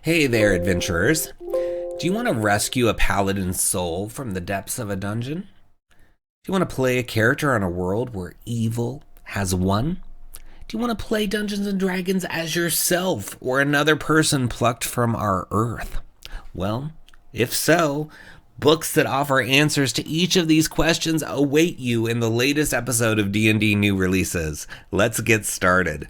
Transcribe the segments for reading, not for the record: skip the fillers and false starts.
Hey there, adventurers. Do you want to rescue a paladin's soul from the depths of a dungeon? Do you want to play a character on a world where evil has won? Do you want to play Dungeons & Dragons as yourself or another person plucked from our earth? Well, if so, books that offer answers to each of these questions await you in the latest episode of D&D New Releases. Let's get started.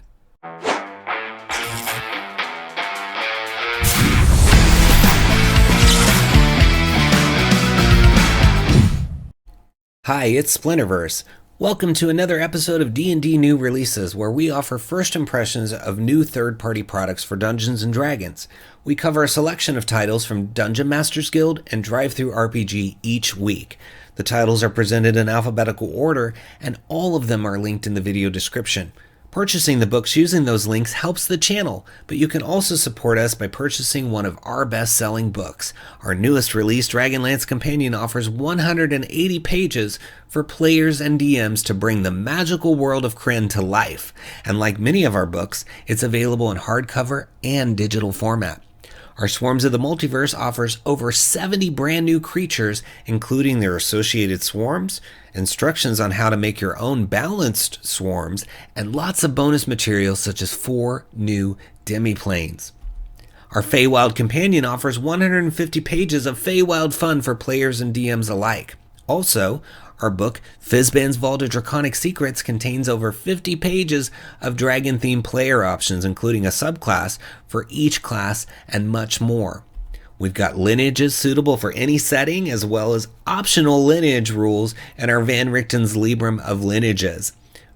Hi, it's Splinterverse. Welcome to another episode of D&D New Releases, where we offer first impressions of new third-party products for Dungeons & Dragons. We cover a selection of titles from Dungeon Masters Guild and DriveThruRPG each week. The titles are presented in alphabetical order, and all of them are linked in the video description. Purchasing the books using those links helps the channel, but you can also support us by purchasing one of our best-selling books. Our newest release, Dragonlance Companion, offers 180 pages for players and DMs to bring the magical world of Krynn to life. And like many of our books, it's available in hardcover and digital format. Our Swarms of the Multiverse offers over 70 brand new creatures, including their associated swarms, instructions on how to make your own balanced swarms, and lots of bonus materials such as 4 new demiplanes. Our Feywild Companion offers 150 pages of Feywild fun for players and DMs alike. Also, our book, Fizban's Vault of Draconic Secrets, contains over 50 pages of dragon-themed player options, including a subclass for each class and much more. We've got lineages suitable for any setting, as well as optional lineage rules in our Van Richten's Librum of Lineages.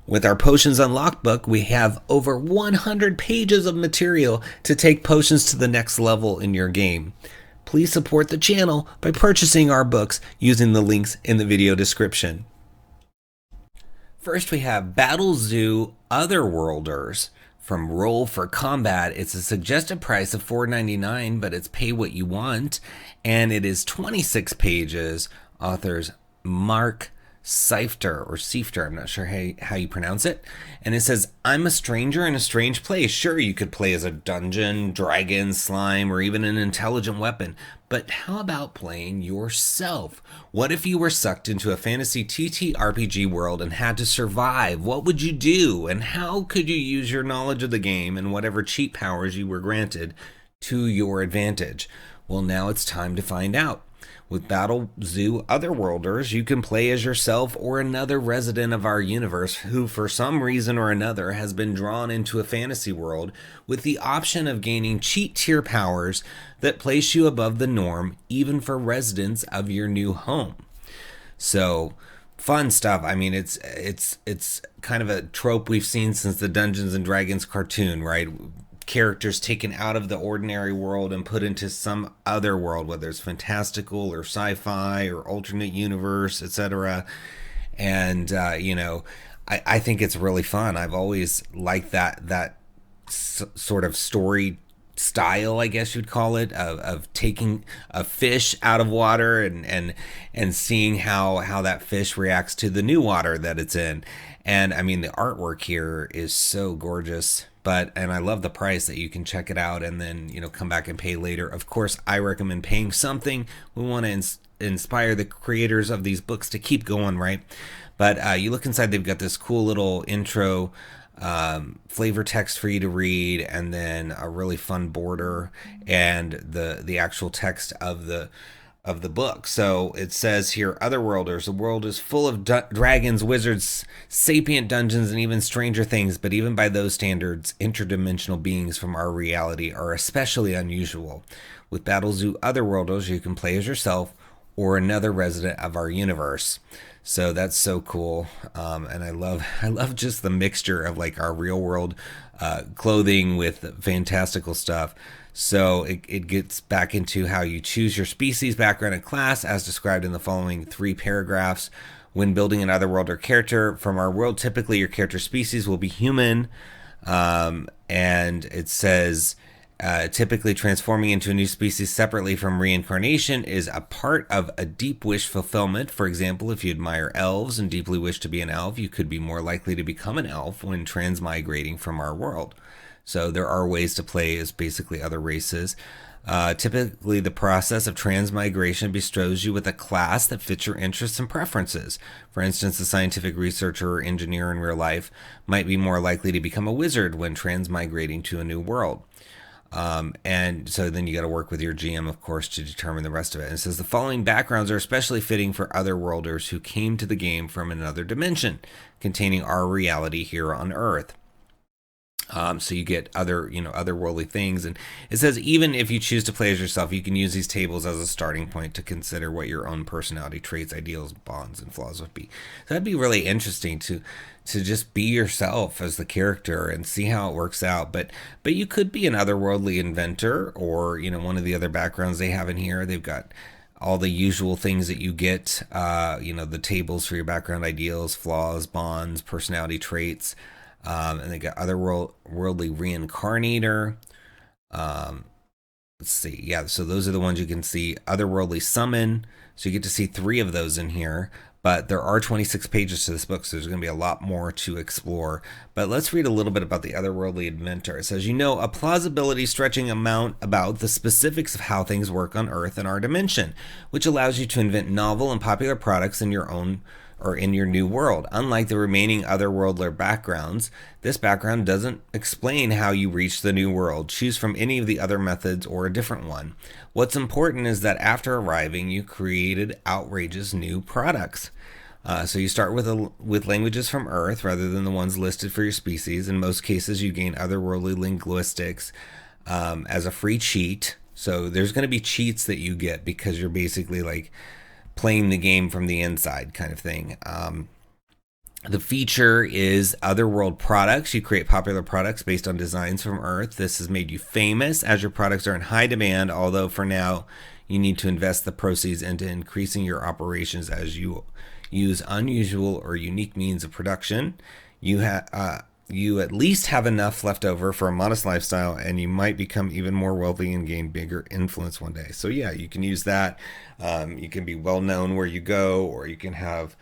With our Potions Unlocked book, we have over 100 pages of material to take potions to the next level in your game. Please support the channel by purchasing our books using the links in the video description. First, we have Battlezoo Otherworlders from Roll for Combat. It's a suggested price of $4.99, but it's pay what you want, and it is 26 pages. Authors Mark Seifter, or Seifter, I'm not sure how you pronounce it. And it says, I'm a stranger in a strange place. Sure, you could play as a dungeon, dragon, slime, or even an intelligent weapon. But how about playing yourself? What if you were sucked into a fantasy ttrpg world and had to survive? What would you do? And how could you use your knowledge of the game and whatever cheat powers you were granted to your advantage? Well, now it's time to find out. With Battlezoo Otherworlders, you can play as yourself or another resident of our universe who, for some reason or another, has been drawn into a fantasy world with the option of gaining cheat tier powers that place you above the norm, even for residents of your new home. So, fun stuff. I mean, it's kind of a trope we've seen since the Dungeons and Dragons cartoon, right? Characters taken out of the ordinary world and put into some other world, whether it's fantastical or sci-fi or alternate universe, etc. And I think it's really fun. I've always liked that sort of story style, I guess you'd call it, of taking a fish out of water and seeing how that fish reacts to the new water that it's in. And I mean, the artwork here is so gorgeous. And I love the price that you can check it out and then, come back and pay later. Of course, I recommend paying something. We want to inspire the creators of these books to keep going, right? But you look inside, they've got this cool little intro flavor text for you to read, and then a really fun border and the actual text of the book. So it says here, Otherworlders, the world is full of dragons, wizards, sapient dungeons, and even stranger things, but even by those standards, interdimensional beings from our reality are especially unusual. With Battlezoo Otherworlders, you can play as yourself or another resident of our universe. So that's so cool. And I love just the mixture of like our real world clothing with fantastical stuff. So it gets back into how you choose your species, background, and class as described in the following 3 paragraphs. When building an Otherworlder character from our world, typically your character species will be human. And it says, typically transforming into a new species separately from reincarnation is a part of a deep wish fulfillment. For example, if you admire elves and deeply wish to be an elf, you could be more likely to become an elf when transmigrating from our world. So there are ways to play as basically other races. Typically, the process of transmigration bestows you with a class that fits your interests and preferences. For instance, a scientific researcher or engineer in real life might be more likely to become a wizard when transmigrating to a new world. And so then you got to work with your GM, of course, to determine the rest of it. And it says the following backgrounds are especially fitting for otherworlders who came to the game from another dimension, containing our reality here on Earth. So you get other, otherworldly things. And it says even if you choose to play as yourself, you can use these tables as a starting point to consider what your own personality traits, ideals, bonds, and flaws would be. So that'd be really interesting to just be yourself as the character and see how it works out. But you could be an otherworldly inventor, or one of the other backgrounds they have in here. They've got all the usual things that you get, the tables for your background, ideals, flaws, bonds, personality traits. And they got otherworldly reincarnator. Let's see. Yeah, so those are the ones you can see. Otherworldly summon. So you get to see 3 of those in here. But there are 26 pages to this book, so there's going to be a lot more to explore. But let's read a little bit about the otherworldly inventor. It says, a plausibility stretching amount about the specifics of how things work on Earth and our dimension, which allows you to invent novel and popular products in your own or in your new world. Unlike the remaining otherworldler backgrounds, this background doesn't explain how you reach the new world. Choose from any of the other methods or a different one. What's important is that after arriving, you created outrageous new products. So you start with languages from Earth rather than the ones listed for your species. In most cases, you gain otherworldly linguistics as a free cheat. So there's going to be cheats that you get because you're basically like playing the game from the inside kind of thing. The feature is otherworld products. You create popular products based on designs from Earth. This has made you famous as your products are in high demand, although for now you need to invest the proceeds into increasing your operations as you use unusual or unique means of production. You at least have enough left over for a modest lifestyle, and you might become even more wealthy and gain bigger influence one day. So yeah, you can use that. You can be well known where you go, or you can have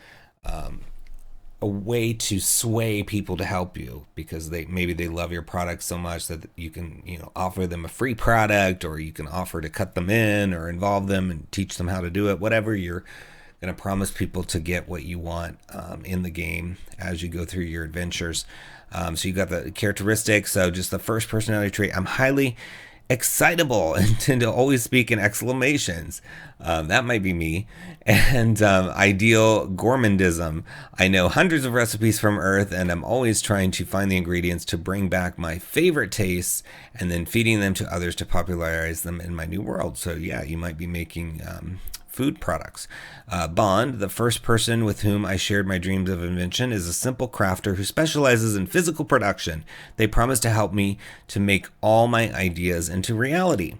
a way to sway people to help you because maybe they love your product so much that you can offer them a free product, or you can offer to cut them in or involve them and teach them how to do it. Whatever, you're going to promise people to get what you want in the game as you go through your adventures. So you got the characteristics. So just the first personality trait, I'm highly excitable and tend to always speak in exclamations. That might be me. And ideal gourmandism. I know hundreds of recipes from Earth, and I'm always trying to find the ingredients to bring back my favorite tastes and then feeding them to others to popularize them in my new world. So yeah, you might be making food products. Bond, the first person with whom I shared my dreams of invention, is a simple crafter who specializes in physical production. They promise to help me to make all my ideas into reality.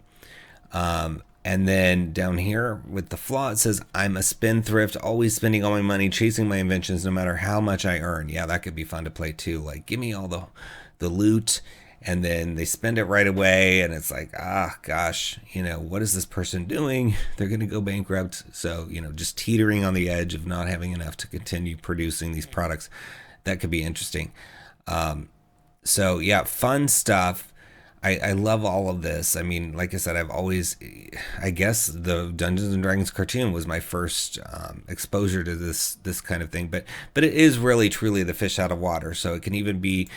And then down here with the flaw, it says, I'm a spendthrift, always spending all my money, chasing my inventions no matter how much I earn. Yeah, that could be fun to play too. Like, give me all the loot, and then they spend it right away, and it's like, gosh, what is this person doing? They're going to go bankrupt. So, just teetering on the edge of not having enough to continue producing these products. That could be interesting. So, yeah, fun stuff. I love all of this. I mean, like I said, I guess the Dungeons and Dragons cartoon was my first exposure to this kind of thing. But it is really, truly the fish out of water. So it can even be,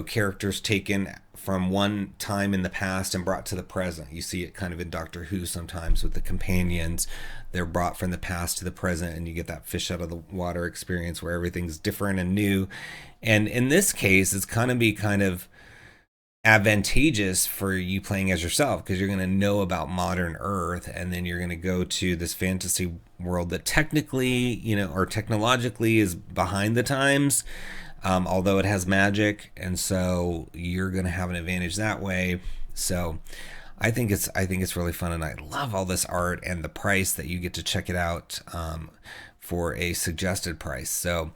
characters taken from one time in the past and brought to the present. You see it kind of in Doctor Who sometimes with the companions. They're brought from the past to the present, and you get that fish out of the water experience where everything's different and new. And in this case, it's kind of advantageous for you playing as yourself because you're going to know about modern Earth, and then you're going to go to this fantasy world that technically, or technologically is behind the times, although it has magic, and so you're going to have an advantage that way. So I think it's really fun, and I love all this art and the price that you get to check it out for a suggested price. So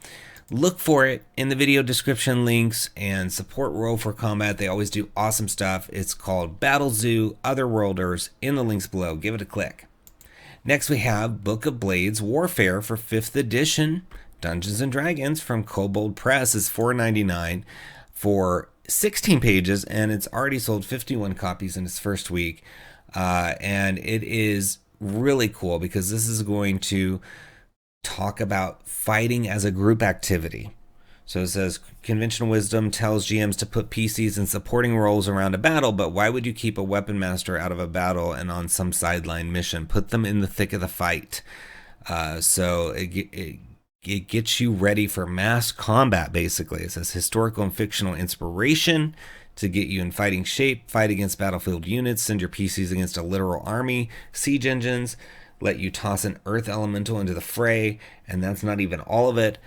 look for it in the video description links and support Roll for Combat. They always do awesome stuff. It's called Battlezoo Otherworlders in the links below. Give it a click. Next we have Book of Blades Warfare for 5th edition Dungeons and Dragons from Kobold Press is $4.99 for 16 pages, and it's already sold 51 copies in its first week. And it is really cool because this is going to talk about fighting as a group activity. So it says, conventional wisdom tells GMs to put PCs in supporting roles around a battle, but why would you keep a weapon master out of a battle and on some sideline mission? Put them in the thick of the fight. So it gets you ready for mass combat, basically. It says historical and fictional inspiration to get you in fighting shape, fight against battlefield units, send your PCs against a literal army, siege engines, let you toss an earth elemental into the fray, and that's not even all of it.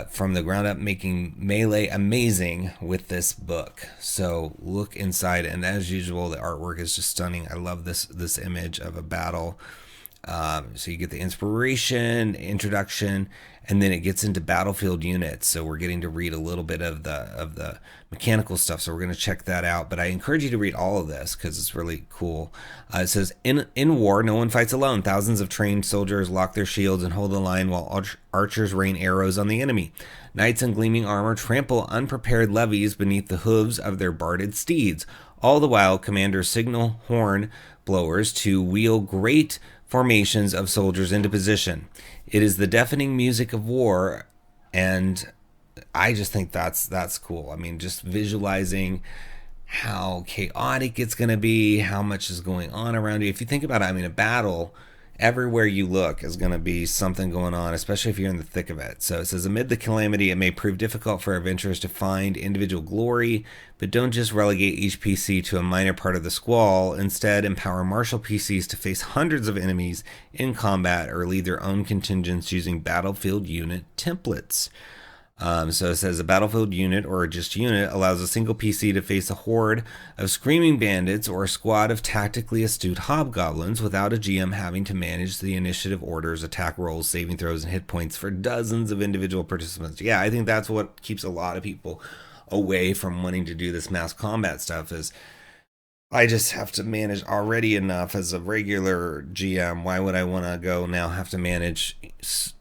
From the ground up, making melee amazing with this book. So look inside, and as usual, the artwork is just stunning. I love this image of a battle. So you get the inspiration, introduction, and then it gets into battlefield units. So we're getting to read a little bit of the mechanical stuff. So we're going to check that out. But I encourage you to read all of this because it's really cool. It says, in war, no one fights alone. Thousands of trained soldiers lock their shields and hold the line while archers rain arrows on the enemy. Knights in gleaming armor trample unprepared levies beneath the hooves of their barded steeds. All the while, commanders signal horn blowers to wheel great formations of soldiers into position. It is the deafening music of war, and I just think that's cool. I mean, just visualizing how chaotic it's going to be, how much is going on around you. If you think about it, I mean, a battle, everywhere you look is going to be something going on, especially if you're in the thick of it. So it says, amid the calamity, it may prove difficult for adventurers to find individual glory, but don't just relegate each PC to a minor part of the squall. Instead, empower martial PCs to face hundreds of enemies in combat or lead their own contingents using battlefield unit templates. So it says a battlefield unit or just unit allows a single PC to face a horde of screaming bandits or a squad of tactically astute hobgoblins without a GM having to manage the initiative orders, attack rolls, saving throws, and hit points for dozens of individual participants. Yeah, I think that's what keeps a lot of people away from wanting to do this mass combat stuff is I just have to manage already enough as a regular GM. Why would I want to go now have to manage,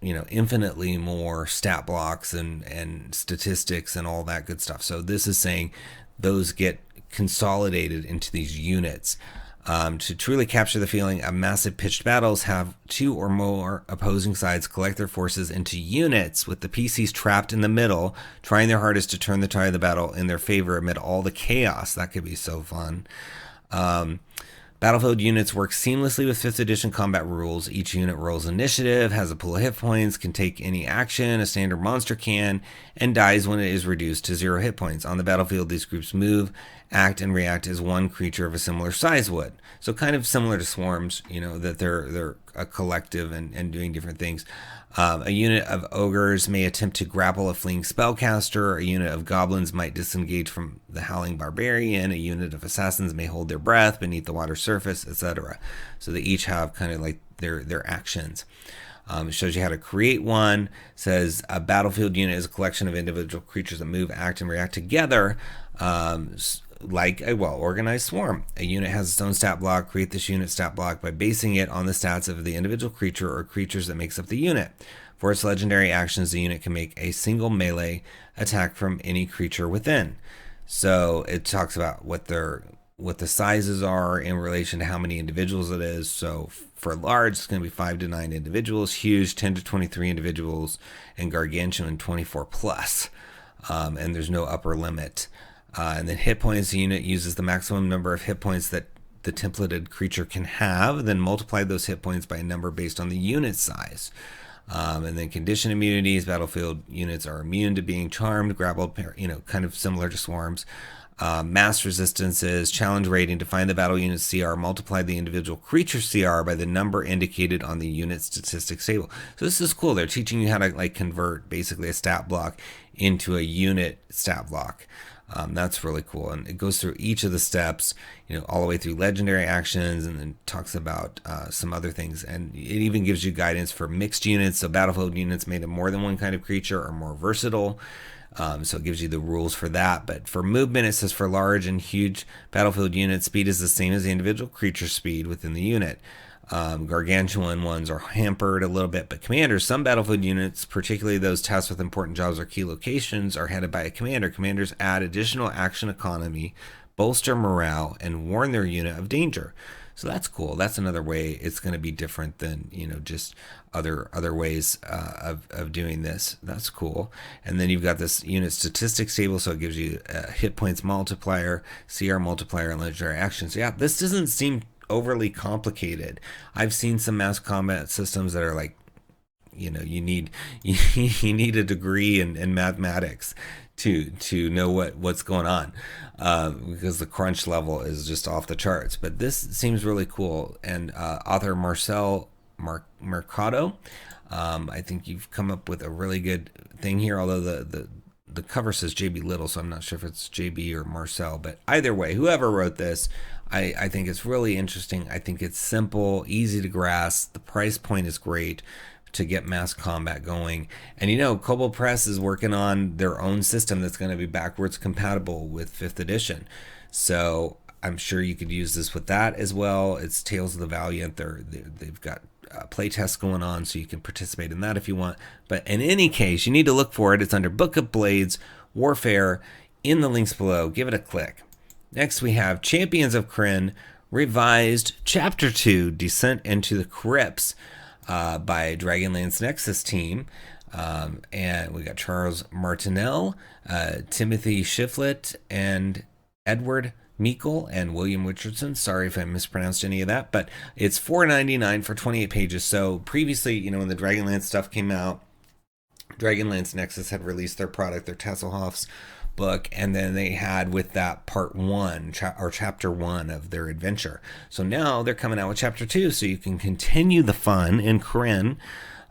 infinitely more stat blocks and statistics and all that good stuff? So this is saying those get consolidated into these units. To truly capture the feeling of massive pitched battles, have two or more opposing sides collect their forces into units with the PCs trapped in the middle, trying their hardest to turn the tide of the battle in their favor amid all the chaos. That could be so fun. Battlefield units work seamlessly with 5th edition combat rules. Each unit rolls initiative, has a pool of hit points, can take any action a standard monster can, and dies when it is reduced to 0 hit points. On the battlefield, these groups move, act, and react as one creature of a similar size would. So kind of similar to swarms, that they're a collective and doing different things. A unit of ogres may attempt to grapple a fleeing spellcaster. A unit of goblins might disengage from the howling barbarian. A unit of assassins may hold their breath beneath the water surface, etc. So they each have kind of like their actions. It shows you how to create one. It says a battlefield unit is a collection of individual creatures that move, act, and react together. Like a well-organized swarm. A unit has its own stat block. Create this unit stat block by basing it on the stats of the individual creature or creatures that makes up the unit. For its legendary actions, the unit can make a single melee attack from any creature within. So it talks about what the sizes are in relation to how many individuals it is. So for large, it's going to be 5 to 9 individuals. Huge, 10 to 23 individuals. And gargantuan, 24 plus. And there's no upper limit. And then hit points, the unit uses the maximum number of hit points that the templated creature can have, then multiply those hit points by a number based on the unit size. And then condition immunities, battlefield units are immune to being charmed, grappled, kind of similar to swarms. Mass resistances, challenge rating, define the battle unit's CR, multiply the individual creature CR by the number indicated on the unit statistics table. So this is cool. They're teaching you how to convert basically a stat block into a unit stat block. That's really cool, and it goes through each of the steps, all the way through legendary actions, and then talks about some other things, and it even gives you guidance for mixed units. So battlefield units made of more than one kind of creature are more versatile, so it gives you the rules for that. But for movement, it says for large and huge battlefield units, speed is the same as the individual creature speed within the unit. Gargantuan ones are hampered a little bit, but commanders, some battlefield units, particularly those tasked with important jobs or key locations, are headed by a commander. Commanders add additional action economy, bolster morale, and warn their unit of danger. So that's cool. That's another way it's going to be different than, you know, just other ways of doing this. That's cool. And then you've got this unit statistics table, so it gives you a hit points multiplier, CR multiplier, and legendary actions. Yeah, this doesn't seem overly complicated. I've seen some mass combat systems that are like, you know, you need a degree in mathematics to know what's going on, because the crunch level is just off the charts. But this seems really cool. And author Marcel Mercado, I think you've come up with a really good thing here, although the cover says JB Little, so I'm not sure if it's JB or Marcel, but either way, whoever wrote this, I think it's really interesting. I think it's simple, easy to grasp. The price point is great to get mass combat going. And you know, Kobold Press is working on their own system that's going to be backwards compatible with 5th edition. So I'm sure you could use this with that as well. It's Tales of the Valiant. They've got playtests going on, so you can participate in that if you want. But in any case, you need to look for it. It's under Book of Blades, Warfare, in the links below. Give it a click. Next, we have Champions of Krynn, revised Chapter 2, Descent into the Crypts, by Dragonlance Nexus team. And we got Charles Martinel, Timothy Shiflett, and Edward Meikle, and William Richardson. Sorry if I mispronounced any of that, but it's $4.99 for 28 pages. So previously, you know, when the Dragonlance stuff came out, Dragonlance Nexus had released their product, their Tasselhoff's book, and then they had with that part 1 or chapter 1 of their adventure. So now they're coming out with chapter 2, so you can continue the fun in Krynn.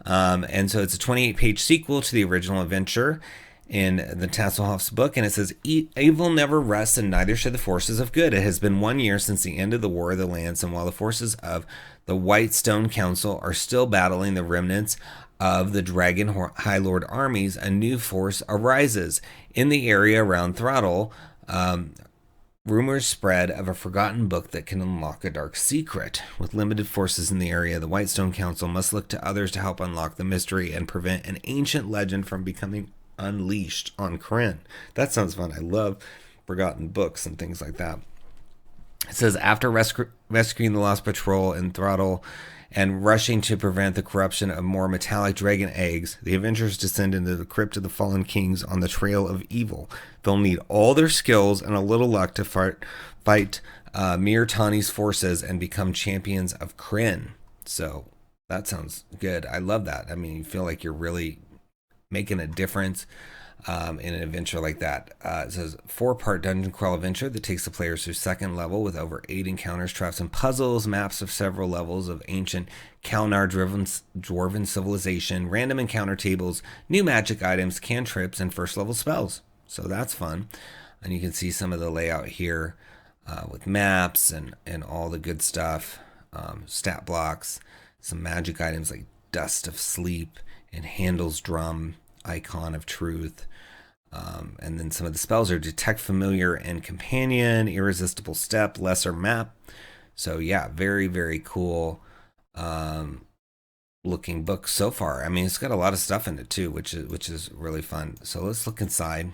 And so it's a 28-page sequel to the original adventure in the Tasselhoff's book, and it says, evil never rests, and neither should the forces of good. It has been 1 year since the end of the War of the Lance, and while the forces of the White Stone Council are still battling the remnants of the Dragon High Lord armies, a new force arises. In the area around Throttle, rumors spread of a forgotten book that can unlock a dark secret. With limited forces in the area, the Whitestone Council must look to others to help unlock the mystery and prevent an ancient legend from becoming unleashed on Krynn. That sounds fun. I love forgotten books and things like that. It says, after rescuing the Lost Patrol in Throttle and rushing to prevent the corruption of more metallic dragon eggs, the adventurers descend into the crypt of the fallen kings on the trail of evil. They'll need all their skills and a little luck to fight Mir Tani's forces and become champions of Krynn. So that sounds good. I love that. I mean, you feel like you're really making a difference in an adventure like that. It says 4-part dungeon crawl adventure that takes the players through 2nd level with over 8 encounters, traps, and puzzles, maps of several levels of ancient Kalnar-driven dwarven civilization, random encounter tables, new magic items, cantrips, and 1st level spells. So that's fun. And you can see some of the layout here with maps and all the good stuff, stat blocks, some magic items like Dust of Sleep and Handel's Drum, Icon of Truth. And then some of the spells are Detect Familiar and Companion, Irresistible Step, Lesser Map. So yeah, very, very cool looking book so far. I mean, it's got a lot of stuff in it too, which is really fun. So let's look inside.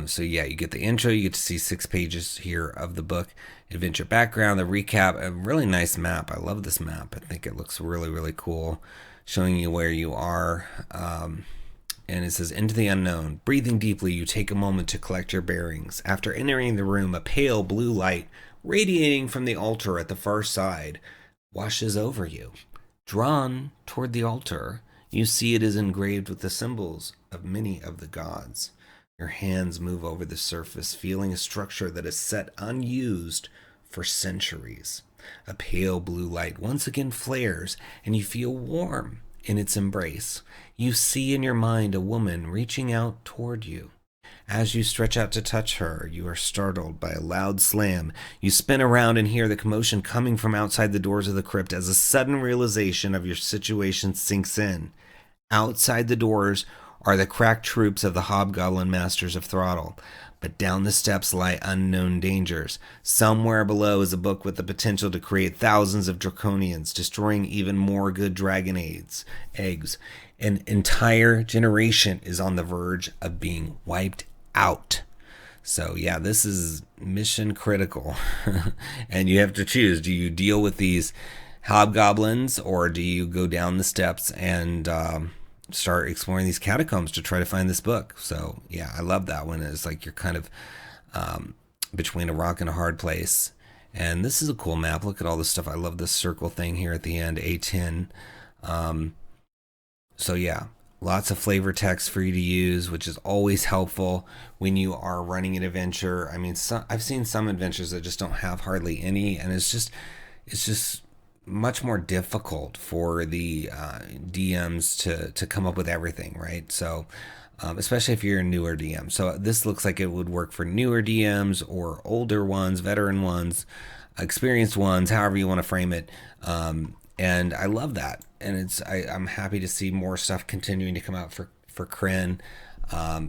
So yeah, you get the intro, you get to see 6 pages here of the book, adventure background, the recap, a really nice map. I love this map. I think it looks really, really cool, showing you where you are. And it says, into the unknown. Breathing deeply, you take a moment to collect your bearings. After entering the room, a pale blue light radiating from the altar at the far side washes over you. Drawn toward the altar, you see it is engraved with the symbols of many of the gods. Your hands move over the surface, feeling a structure that is set unused for centuries. A pale blue light once again flares, and you feel warm in its embrace. You see in your mind a woman reaching out toward you. As you stretch out to touch her, you are startled by a loud slam. You spin around and hear the commotion coming from outside the doors of the crypt as a sudden realization of your situation sinks in. Outside the doors are the crack troops of the Hobgoblin Masters of Throttle. but down the steps lie unknown dangers. Somewhere below is a book with the potential to create thousands of draconians, destroying even more good dragon eggs. An entire generation is on the verge of being wiped out. So yeah, this is mission critical. And you have to choose. Do you deal with these hobgoblins, or do you go down the steps and start exploring these catacombs to try to find this book? So yeah, I love that one. It's like you're kind of between a rock and a hard place. And this is a cool map. Look at all this stuff. I love this circle thing here at the end, A10. So yeah, lots of flavor text for you to use, which is always helpful when you are running an adventure. I mean, I've seen some adventures that just don't have hardly any, and it's just much more difficult for the DMs to come up with everything, right? So especially if you're a newer DM. So this looks like it would work for newer DMs or older ones, veteran ones, experienced ones, however you want to frame it. And I love that. And I'm happy to see more stuff continuing to come out for Krynn.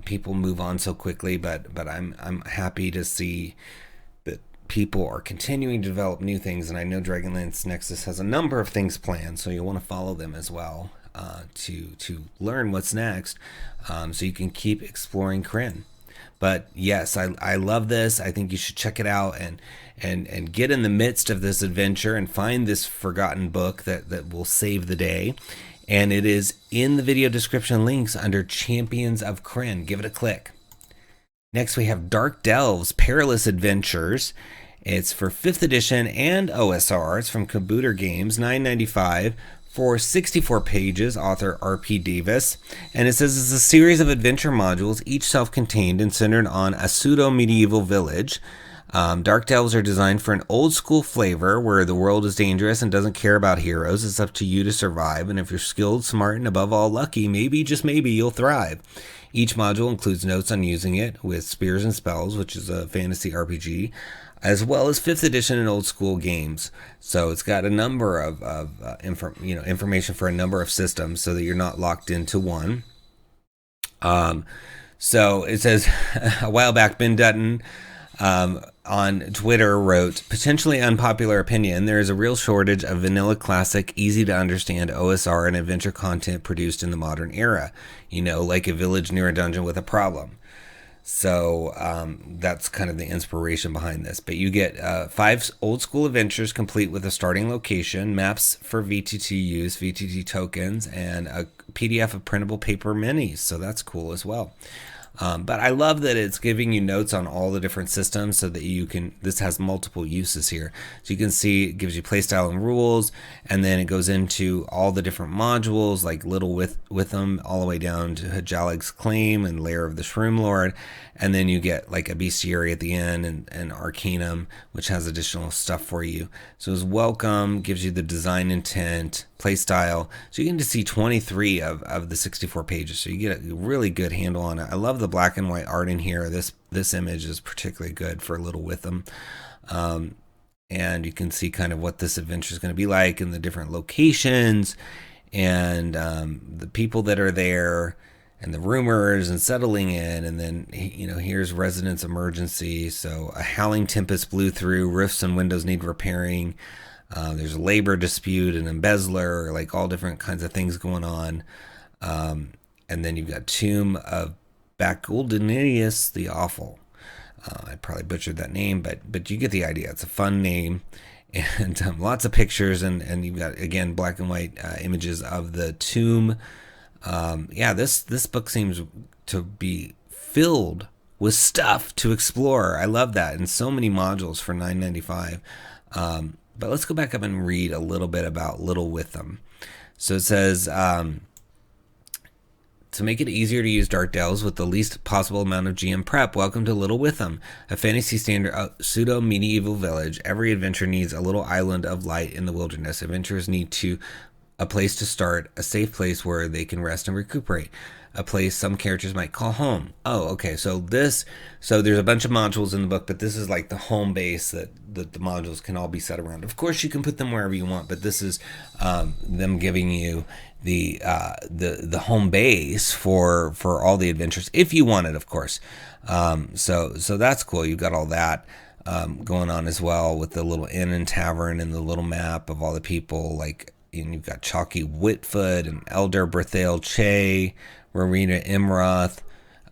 People move on so quickly, but I'm happy to see that people are continuing to develop new things. And I know Dragonlance Nexus has a number of things planned, so you'll want to follow them as well to learn what's next, so you can keep exploring Krynn. But yes, I love this. I think you should check it out and get in the midst of this adventure and find this forgotten book that will save the day. And it is in the video description links under Champions of Krynn. Give it a click. Next, we have Dark Delves Perilous Adventures. It's for 5th edition and OSR. It's from Kabooter Games, $9.95. For 64 pages, author R.P. Davis, and it says it's a series of adventure modules, each self-contained and centered on a pseudo-medieval village. Dark Delves are designed for an old-school flavor where the world is dangerous and doesn't care about heroes. It's up to you to survive, and if you're skilled, smart, and above all lucky, maybe, just maybe, you'll thrive. Each module includes notes on using it with Spears and Spells, which is a fantasy RPG, as well as 5th edition and old school games. So it's got a number of information for a number of systems so that you're not locked into one. So it says, a while back, Ben Dutton on Twitter wrote, potentially unpopular opinion, there is a real shortage of vanilla classic, easy to understand OSR and adventure content produced in the modern era. Like a village near a dungeon with a problem. So that's kind of the inspiration behind this. But you get 5 old school adventures complete with a starting location, maps for VTT use, VTT tokens, and a PDF of printable paper minis. So that's cool as well. But I love that it's giving you notes on all the different systems so that you can, this has multiple uses here. So you can see it gives you playstyle and rules, and then it goes into all the different modules like Little Witham all the way down to Hdjällag's Claim and Lair of the Shroom Lord. And then you get like a bestiary at the end and Arcanum, which has additional stuff for you. So it's welcome, gives you the design intent, playstyle. So you can just see 23 of the 64 pages. So you get a really good handle on it. I love the black and white art in here. This image is particularly good for Little Witham. And you can see kind of what this adventure is going to be like and the different locations and the people that are there and the rumors and settling in. And then, here's Residence Emergency. So a howling tempest blew through, roofs and windows need repairing. There's a labor dispute, an embezzler, like all different kinds of things going on. And then you've got Tomb of Baculdaninius the Awful. I probably butchered that name, but you get the idea. It's a fun name, and lots of pictures, and you've got, again, black and white images of the tomb. This book seems to be filled with stuff to explore. I love that, and so many modules for $9.95. But let's go back up and read a little bit about Little Witham. So it says, to make it easier to use Dark Delves with the least possible amount of GM prep, welcome to Little Witham, a fantasy standard pseudo-medieval village. Every adventure needs a little island of light in the wilderness. Adventurers need a place to start, a safe place where they can rest and recuperate. a place some characters might call home. Oh, okay. So there's a bunch of modules in the book, but this is like the home base that the modules can all be set around. Of course, you can put them wherever you want, but this is them giving you the home base for all the adventures, if you want it, of course. So that's cool. You've got all that going on as well, with the little inn and tavern and the little map of all the people. Like, you've got Chalky Whitfoot and Elder Berthael Che, Rowena Imroth,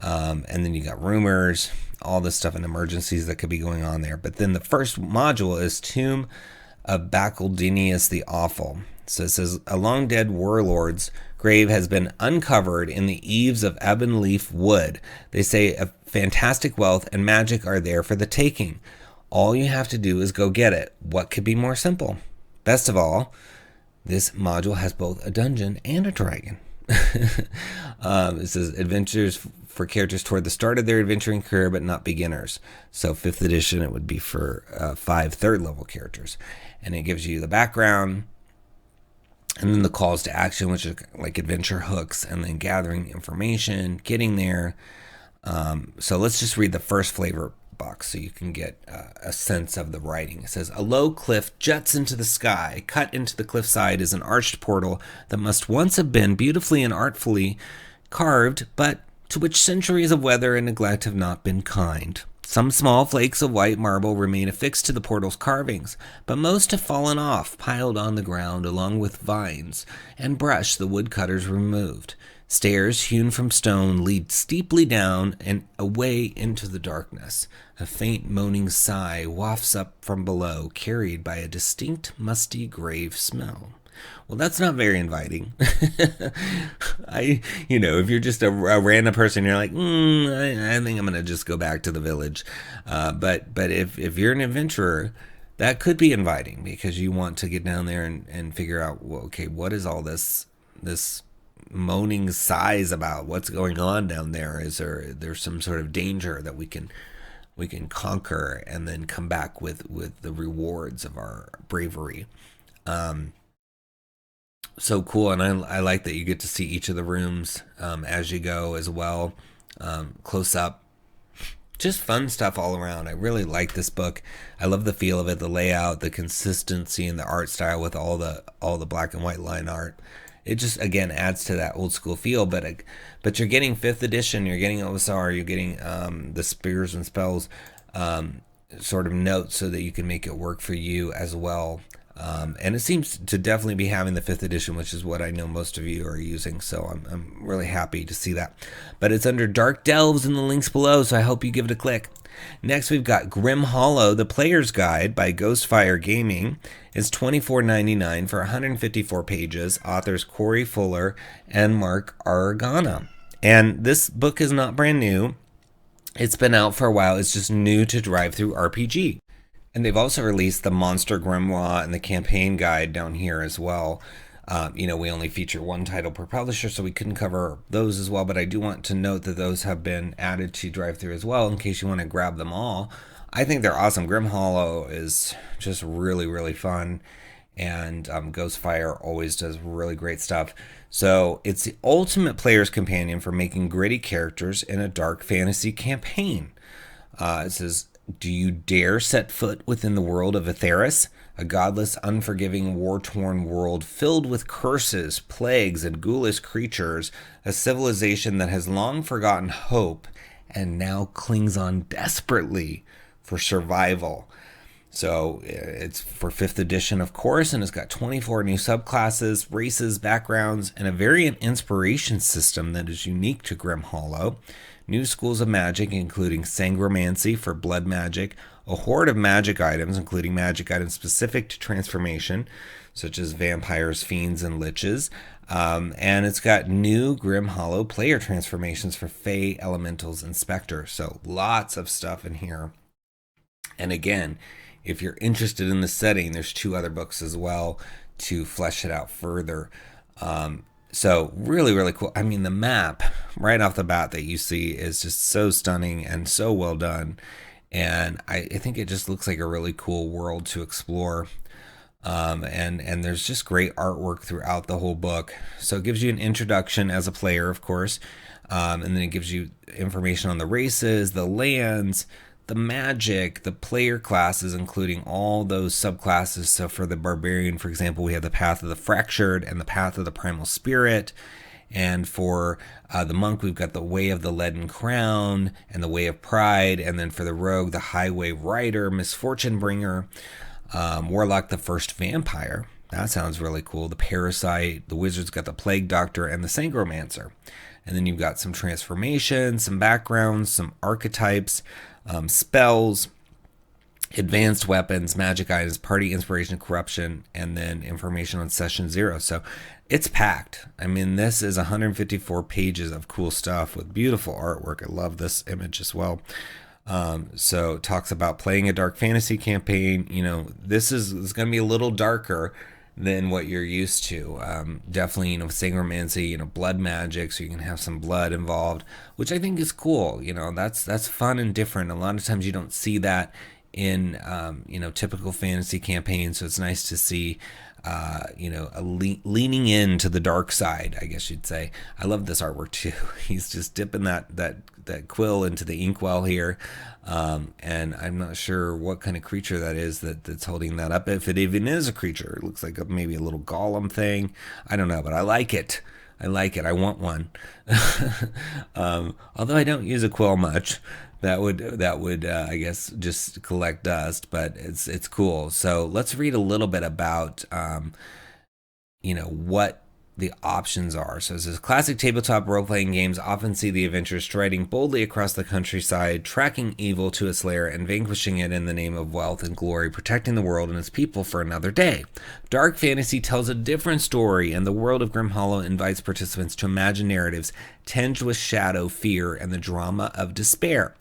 and then you got rumors, all this stuff and emergencies that could be going on there. But then the first module is Tomb of Battlezoo the Awful. So it says, a long dead warlord's grave has been uncovered in the eaves of Ebon Leaf Wood. They say a fantastic wealth and magic are there for the taking. All you have to do is go get it. What could be more simple? Best of all, this module has both a dungeon and a dragon. It says adventures for characters toward the start of their adventuring career, but not beginners. So 5th edition, it would be for 5 third level characters. And it gives you the background, and then the calls to action, which is like adventure hooks, and then gathering information, getting there. So let's just read the first flavor box so you can get a sense of the writing. It says, a low cliff juts into the sky. Cut into the cliffside is an arched portal that must once have been beautifully and artfully carved, but to which centuries of weather and neglect have not been kind. Some small flakes of white marble remain affixed to the portal's carvings, but most have fallen off, piled on the ground along with vines and brush the woodcutters removed. Stairs hewn from stone lead steeply down and away into the darkness. A faint moaning sigh wafts up from below, carried by a distinct musty grave smell. Well, that's not very inviting. If you're just a random person, you're like, I think I'm going to just go back to the village. But if you're an adventurer, that could be inviting, because you want to get down there and figure out, well, okay, what is all this moaning sighs about? What's going on down there? Is there's some sort of danger that we can conquer and then come back with the rewards of our bravery. So cool. And I like that you get to see each of the rooms as you go as well, close up. Just fun stuff all around. I really like this book. I love the feel of it, the layout, the consistency, and the art style with all the black and white line art. It just, again, adds to that old school feel. But you're getting 5th edition, you're getting OSR, you're getting the Spears and Spells sort of notes so that you can make it work for you as well. And it seems to definitely be having the 5th edition, which is what I know most of you are using. So I'm really happy to see that. But it's under Dark Delves in the links below, so I hope you give it a click. Next, we've got Grim Hollow, The Player's Guide by Ghostfire Gaming. It's $24.99 for 154 pages. Authors Corey Fuller and Mark Argana. And this book is not brand new. It's been out for a while. It's just new to Drive-Thru RPG. And they've also released the Monster Grimoire and the Campaign Guide down here as well. We only feature one title per publisher, so we couldn't cover those as well. But I do want to note that those have been added to Drive-Thru as well, in case you want to grab them all. I think they're awesome. Grim Hollow is just really, really fun. And Ghostfire always does really great stuff. So it's the ultimate player's companion for making gritty characters in a dark fantasy campaign. It says, do you dare set foot within the world of Atheris, a godless, unforgiving, war-torn world filled with curses, plagues, and ghoulish creatures, a civilization that has long forgotten hope and now clings on desperately for survival? So it's for 5th edition, of course, and it's got 24 new subclasses, races, backgrounds, and a variant inspiration system that is unique to Grim Hollow. New schools of magic, including sangromancy for blood magic, a horde of magic items, including magic items specific to transformation, such as vampires, fiends, and liches. And it's got new Grim Hollow player transformations for Fae, Elementals, and Spectre. So lots of stuff in here. And again, if you're interested in the setting, there's 2 other books as well to flesh it out further. So really, really cool. I mean, the map right off the bat that you see is just so stunning and so well done. And I think it just looks like a really cool world to explore. And there's just great artwork throughout the whole book. So it gives you an introduction as a player, of course, and then it gives you information on the races, the lands, the magic, the player classes, including all those subclasses. So for the barbarian, for example, we have the Path of the Fractured and the Path of the Primal Spirit. And for the monk, we've got the Way of the Leaden Crown and the Way of Pride. And then for the rogue, the Highway Rider, Misfortune Bringer, Warlock, the First Vampire. That sounds really cool. The Parasite, the Wizard's got the Plague Doctor, and the Sangromancer. And then you've got some transformations, some backgrounds, some archetypes, spells, advanced weapons, magic items, party inspiration, corruption, and then information on session 0. So it's packed. I mean, this is 154 pages of cool stuff with beautiful artwork. I love this image as well. So it talks about playing a dark fantasy campaign. You know, this is going to be a little darker than what you're used to. Definitely, you know, sangromancy, you know, blood magic, so you can have some blood involved, which I think is cool. You know, that's fun and different. A lot of times you don't see that in you know, typical fantasy campaigns, so it's nice to see you know, leaning into the dark side, I guess you'd say. I love this artwork too. He's just dipping that quill into the inkwell here, and I'm not sure what kind of creature that is that's holding that up, if it even is a creature. It looks like maybe a little golem thing. I don't know, but I like it. I like it. I want one. Although I don't use a quill much. That would I guess just collect dust, but it's cool. So let's read a little bit about you know, what the options are. So it says, classic tabletop role-playing games often see the adventurer striding boldly across the countryside, tracking evil to its lair and vanquishing it in the name of wealth and glory, protecting the world and its people for another day. Dark fantasy tells a different story, and the world of Grim Hollow invites participants to imagine narratives tinged with shadow, fear, and the drama of despair.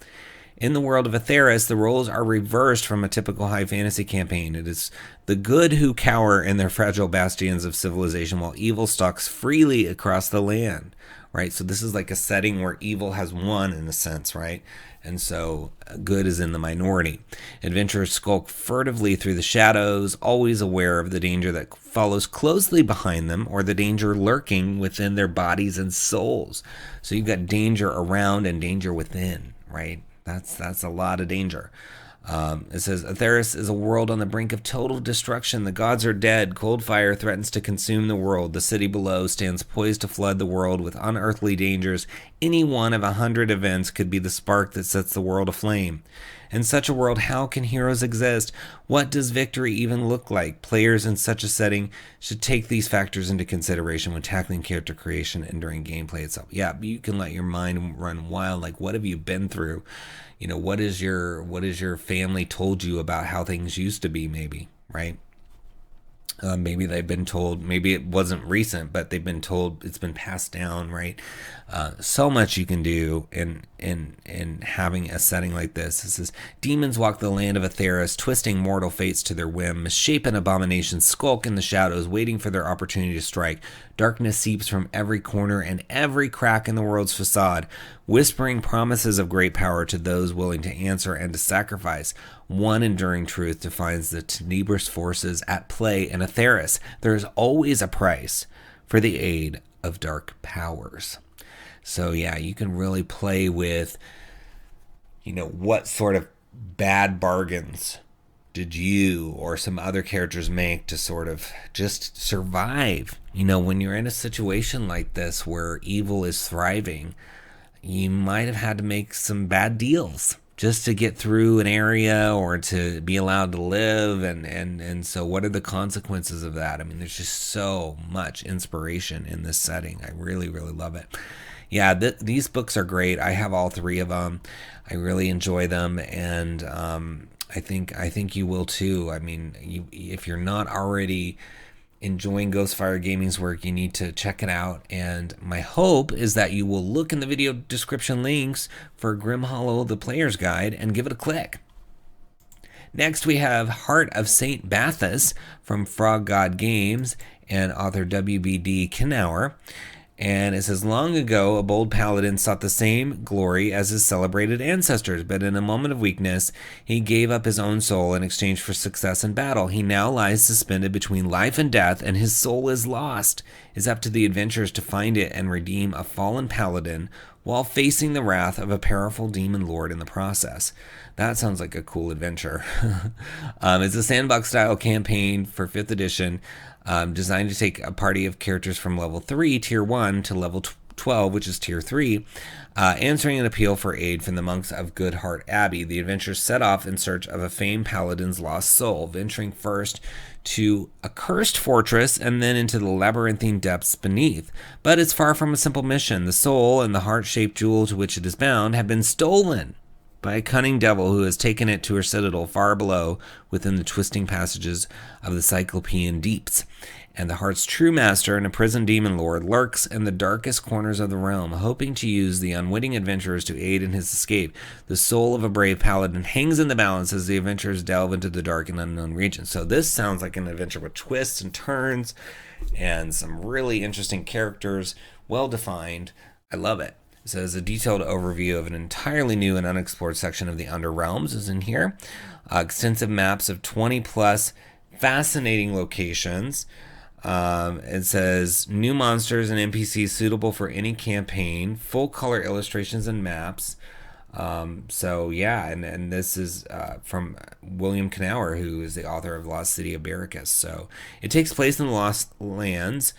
In the world of 𝙒𝙧, the roles are reversed from a typical high fantasy campaign. It is the good who cower in their fragile bastions of civilization, while evil stalks freely across the land, right? So this is like a setting where evil has won, in a sense, right? And so good is in the minority. Adventurers skulk furtively through the shadows, always aware of the danger that follows closely behind them, or the danger lurking within their bodies and souls. So you've got danger around and danger within, right? That's a lot of danger. It says, 𝙒𝙧 is a world on the brink of total destruction. The gods are dead. Cold fire threatens to consume the world. The city below stands poised to flood the world with unearthly dangers. Any one of 100 events could be the spark that sets the world aflame. In such a world, how can heroes exist? What does victory even look like? Players in such a setting should take these factors into consideration when tackling character creation and during gameplay itself. Yeah, you can let your mind run wild. Like, what have you been through? You know, what is your family told you about how things used to be, maybe, right? Maybe they've been told, maybe it wasn't recent, but they've been told, it's been passed down, right? So much you can do in having a setting like this. It says, demons walk the land of 𝙒𝙧, twisting mortal fates to their whim. Misshapen abominations skulk in the shadows, waiting for their opportunity to strike. Darkness seeps from every corner and every crack in the world's facade, whispering promises of great power to those willing to answer and to sacrifice. One enduring truth defines the tenebrous forces at play in 𝙒𝙧. There is always a price for the aid of dark powers. So yeah, you can really play with, you know, what sort of bad bargains did you or some other characters make to sort of just survive? You know, when you're in a situation like this where evil is thriving, you might have had to make some bad deals just to get through an area or to be allowed to live. And so what are the consequences of that? I mean, there's just so much inspiration in this setting. I really, really love it. Yeah, these books are great. I have all 3 of them. I really enjoy them, and I think you will too. I mean, if you're not already enjoying Ghostfire Gaming's work, you need to check it out. And my hope is that you will look in the video description links for Grim Hollow, the Player's Guide, and give it a click. Next, we have Heart of St. Bathus from Frog God Games and author WBD Knauer. And it says, long ago, a bold paladin sought the same glory as his celebrated ancestors, but in a moment of weakness, he gave up his own soul in exchange for success in battle. He now lies suspended between life and death, and his soul is lost. It's up to the adventurers to find it and redeem a fallen paladin while facing the wrath of a powerful demon lord in the process. That sounds like a cool adventure. It's a sandbox-style campaign for 5th edition, designed to take a party of characters from level 3, tier 1, to level 12, which is tier 3, answering an appeal for aid from the monks of 𝙤𝙤𝙘𝙀 Abbey. The adventurers set off in search of a famed paladin's lost soul, venturing first to a cursed fortress and then into the labyrinthine depths beneath. But it's far from a simple mission. The soul and the heart-shaped jewel to which it is bound have been stolen by a cunning devil who has taken it to her citadel far below within the twisting passages of the Cyclopean deeps. And the heart's true master, an imprisoned demon lord, lurks in the darkest corners of the realm, hoping to use the unwitting adventurers to aid in his escape. The soul of a brave paladin hangs in the balance as the adventurers delve into the dark and unknown regions. So this sounds like an adventure with twists and turns and some really interesting characters, well defined. I love it. It says a detailed overview of an entirely new and unexplored section of the Underrealms is in here. Extensive maps of 20 plus fascinating locations. It says new monsters and NPCs suitable for any campaign, full color illustrations and maps. So yeah, and this is from William Knauer, who is the author of Lost City of Barricus. So it takes place in the Lost Lands.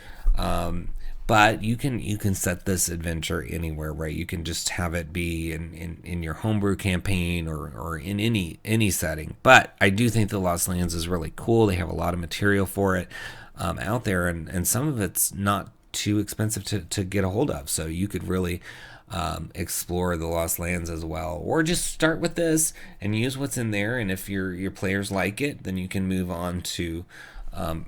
But you can set this adventure anywhere, right? You can just have it be in your homebrew campaign or in any setting. But I do think the Lost Lands is really cool. They have a lot of material for it out there, and some of it's not too expensive to get a hold of. So you could really explore the Lost Lands as well, or just start with this and use what's in there. And if your players like it, then you can move on to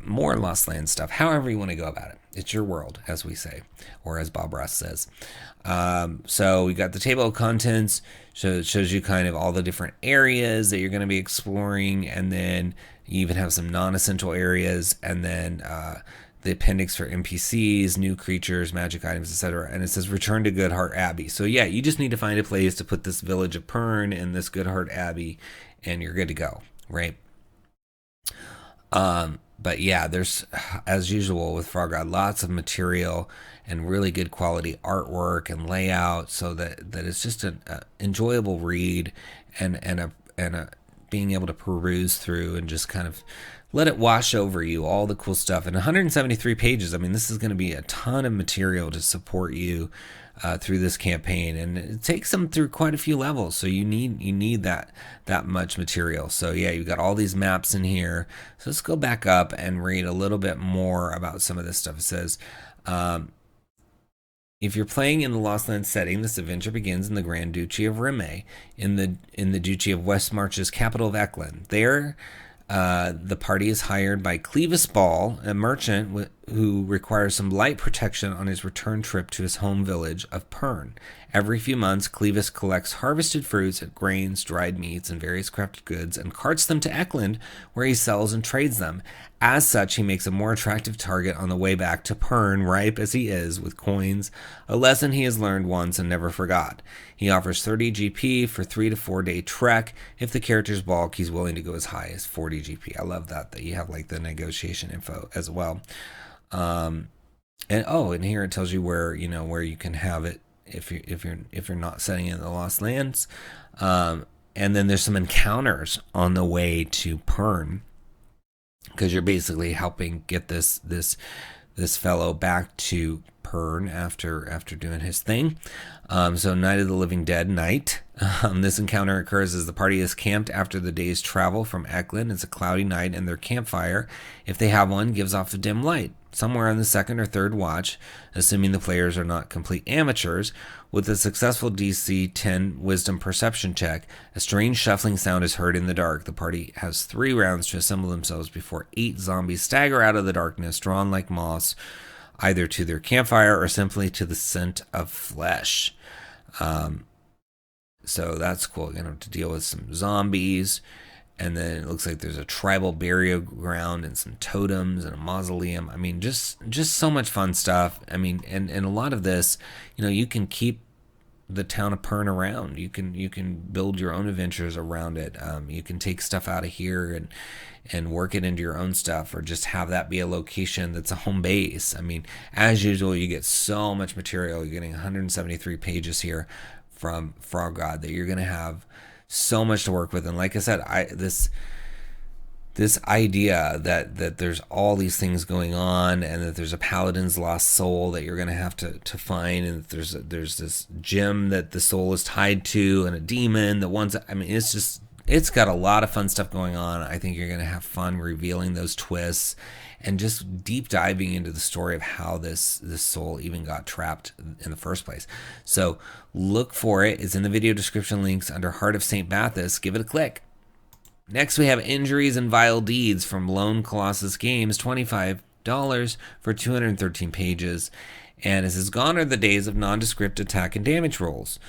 more Lost Lands stuff. However you want to go about it. It's your world, as we say, or as Bob Ross says. So we got the table of contents. So it shows you kind of all the different areas that you're going to be exploring, and then you even have some non-essential areas, and then the appendix for NPCs, new creatures, magic items, etc. And it says return to 𝙤𝙤𝙘𝙀 Abbey. So yeah, you just need to find a place to put this village of Pern in this 𝙤𝙤𝙘𝙀 Abbey, and you're good to go, right? But yeah, there's, as usual with Frog God, lots of material and really good quality artwork and layout, so that it's just an enjoyable read and a being able to peruse through and just kind of let it wash over you, all the cool stuff. And 173 pages. I mean, this is going to be a ton of material to support you through this campaign, and it takes them through quite a few levels. So you need that much material. So yeah, you've got all these maps in here. So let's go back up and read a little bit more about some of this stuff. It says, if you're playing in the Lost Lands setting, this adventure begins in the Grand Duchy of Rimme, in the Duchy of Westmarch's capital of Eklund. There, the party is hired by Clevis Ball, a merchant who requires some light protection on his return trip to his home village of Pern. Every few months, Clevis collects harvested fruits, grains, dried meats, and various crafted goods and carts them to Eklund, where he sells and trades them. As such, he makes a more attractive target on the way back to Pern, ripe as he is with coins, a lesson he has learned once and never forgot. He offers 30 GP for 3 to 4 day trek. If the character's bulk, he's willing to go as high as 40 GP. I love that you have like the negotiation info as well. And here it tells you where you can have it if you're not setting it in the Lost Lands. And then there's some encounters on the way to Pern, because you're basically helping get this fellow back to Pern after doing his thing. So Night of the Living Dead night. This encounter occurs as the party is camped after the day's travel from Eklund. It's a cloudy night, and their campfire, if they have one, gives off a dim light. Somewhere on the second or third watch, assuming the players are not complete amateurs, with a successful DC 10 Wisdom Perception check, a strange shuffling sound is heard in the dark. The party has 3 rounds to assemble themselves before 8 zombies stagger out of the darkness, drawn like moths, either to their campfire or simply to the scent of flesh. So that's cool. You know, to deal with some zombies. And then it looks like there's a tribal burial ground and some totems and a mausoleum. I mean, just so much fun stuff. I mean, and a lot of this, you know, you can keep the town of Pern around. You can build your own adventures around it. You can take stuff out of here and work it into your own stuff, or just have that be a location that's a home base. I mean, as usual, you get so much material. You're getting 173 pages here from Frog God that you're going to have so much to work with. And like I said, this idea that there's all these things going on, and that there's a paladin's lost soul that you're going to have to find, and that there's this gem that the soul is tied to, and a demon that wants. I mean, it's got a lot of fun stuff going on. I think you're going to have fun revealing those twists and just deep diving into the story of how this soul even got trapped in the first place. So look for it. It's in the video description links under Heart of St. Bathus. Give it a click. Next, we have Injuries and Vile Deeds from Lone Colossus Games, $25 for 213 pages. And it says, gone are the days of nondescript attack and damage rolls.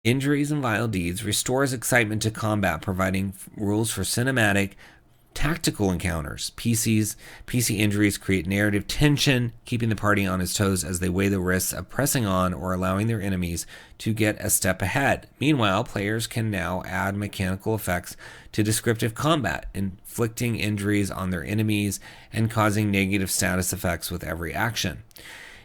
Injuries and Vile Deeds restores excitement to combat, providing rules for cinematic, tactical encounters. PC injuries create narrative tension, keeping the party on its toes as they weigh the risks of pressing on or allowing their enemies to get a step ahead. Meanwhile, players can now add mechanical effects to descriptive combat, inflicting injuries on their enemies and causing negative status effects with every action.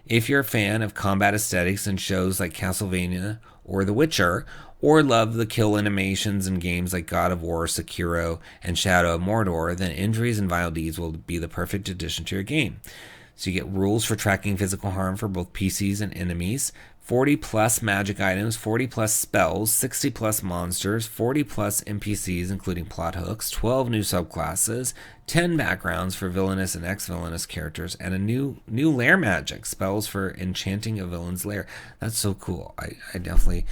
If you're a fan of combat aesthetics in shows like Castlevania or The Witcher, or love the kill animations in games like God of War, Sekiro, and Shadow of Mordor, then Injuries and Vile Deeds will be the perfect addition to your game. So you get rules for tracking physical harm for both PCs and enemies, 40 plus magic items, 40 plus spells, 60 plus monsters, 40 plus NPCs including plot hooks, 12 new subclasses, 10 backgrounds for villainous and ex-villainous characters, and a new lair magic, spells for enchanting a villain's lair. That's so cool. I definitely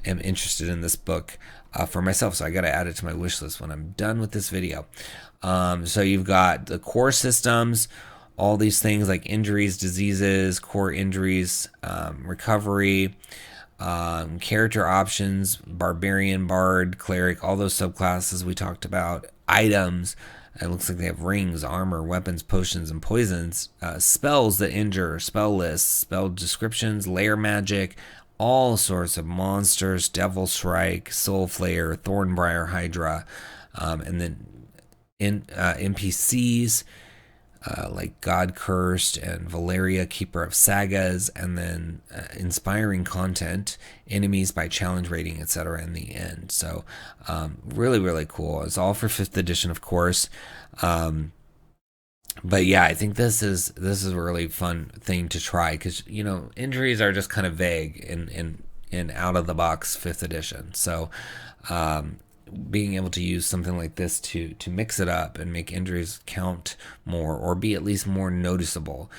am interested in this book for myself, so I got to add it to my wish list when I'm done with this video. So you've got the core systems, all these things like injuries, diseases, core injuries, recovery, character options, barbarian, bard, cleric, all those subclasses we talked about, items. It looks like they have rings, armor, weapons, potions, and poisons, spells that injure, spell lists, spell descriptions, lair magic, all sorts of monsters, Devil Strike, Soul Flayer, Thornbriar Hydra, and then NPCs like God Cursed and Valeria, Keeper of Sagas, and then inspiring content, enemies by challenge rating, etc. in the end. So really, really cool. It's all for 5th edition, of course. But yeah, I think this is a really fun thing to try, because you know, injuries are just kind of vague in out of the box 5th edition. So being able to use something like this to mix it up and make injuries count more, or be at least more noticeable,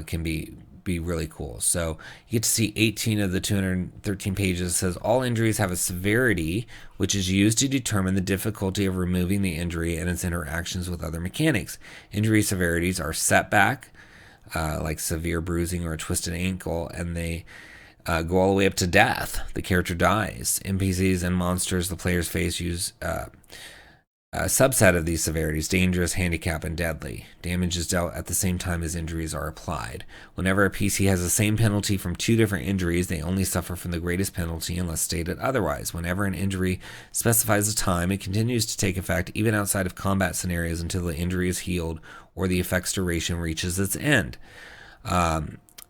can be really cool. So you get to see 18 of the 213 pages. It says all injuries have a severity, which is used to determine the difficulty of removing the injury and its interactions with other mechanics. Injury severities are setback, like severe bruising or a twisted ankle, and they go all the way up to death. The character dies. NPCs and monsters the players face use a subset of these severities: dangerous, handicap, and deadly. Damage is dealt at the same time as injuries are applied. Whenever a PC has the same penalty from 2 different injuries, they only suffer from the greatest penalty unless stated otherwise. Whenever an injury specifies a time, it continues to take effect even outside of combat scenarios until the injury is healed or the effect's duration reaches its end.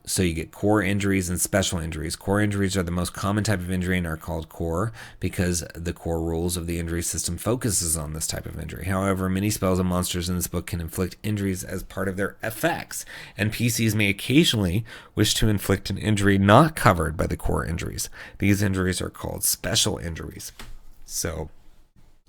So you get core injuries and special injuries. Core injuries are the most common type of injury and are called core because the core rules of the injury system focuses on this type of injury. However, many spells and monsters in this book can inflict injuries as part of their effects, and PCs may occasionally wish to inflict an injury not covered by the core injuries. These injuries are called special injuries. So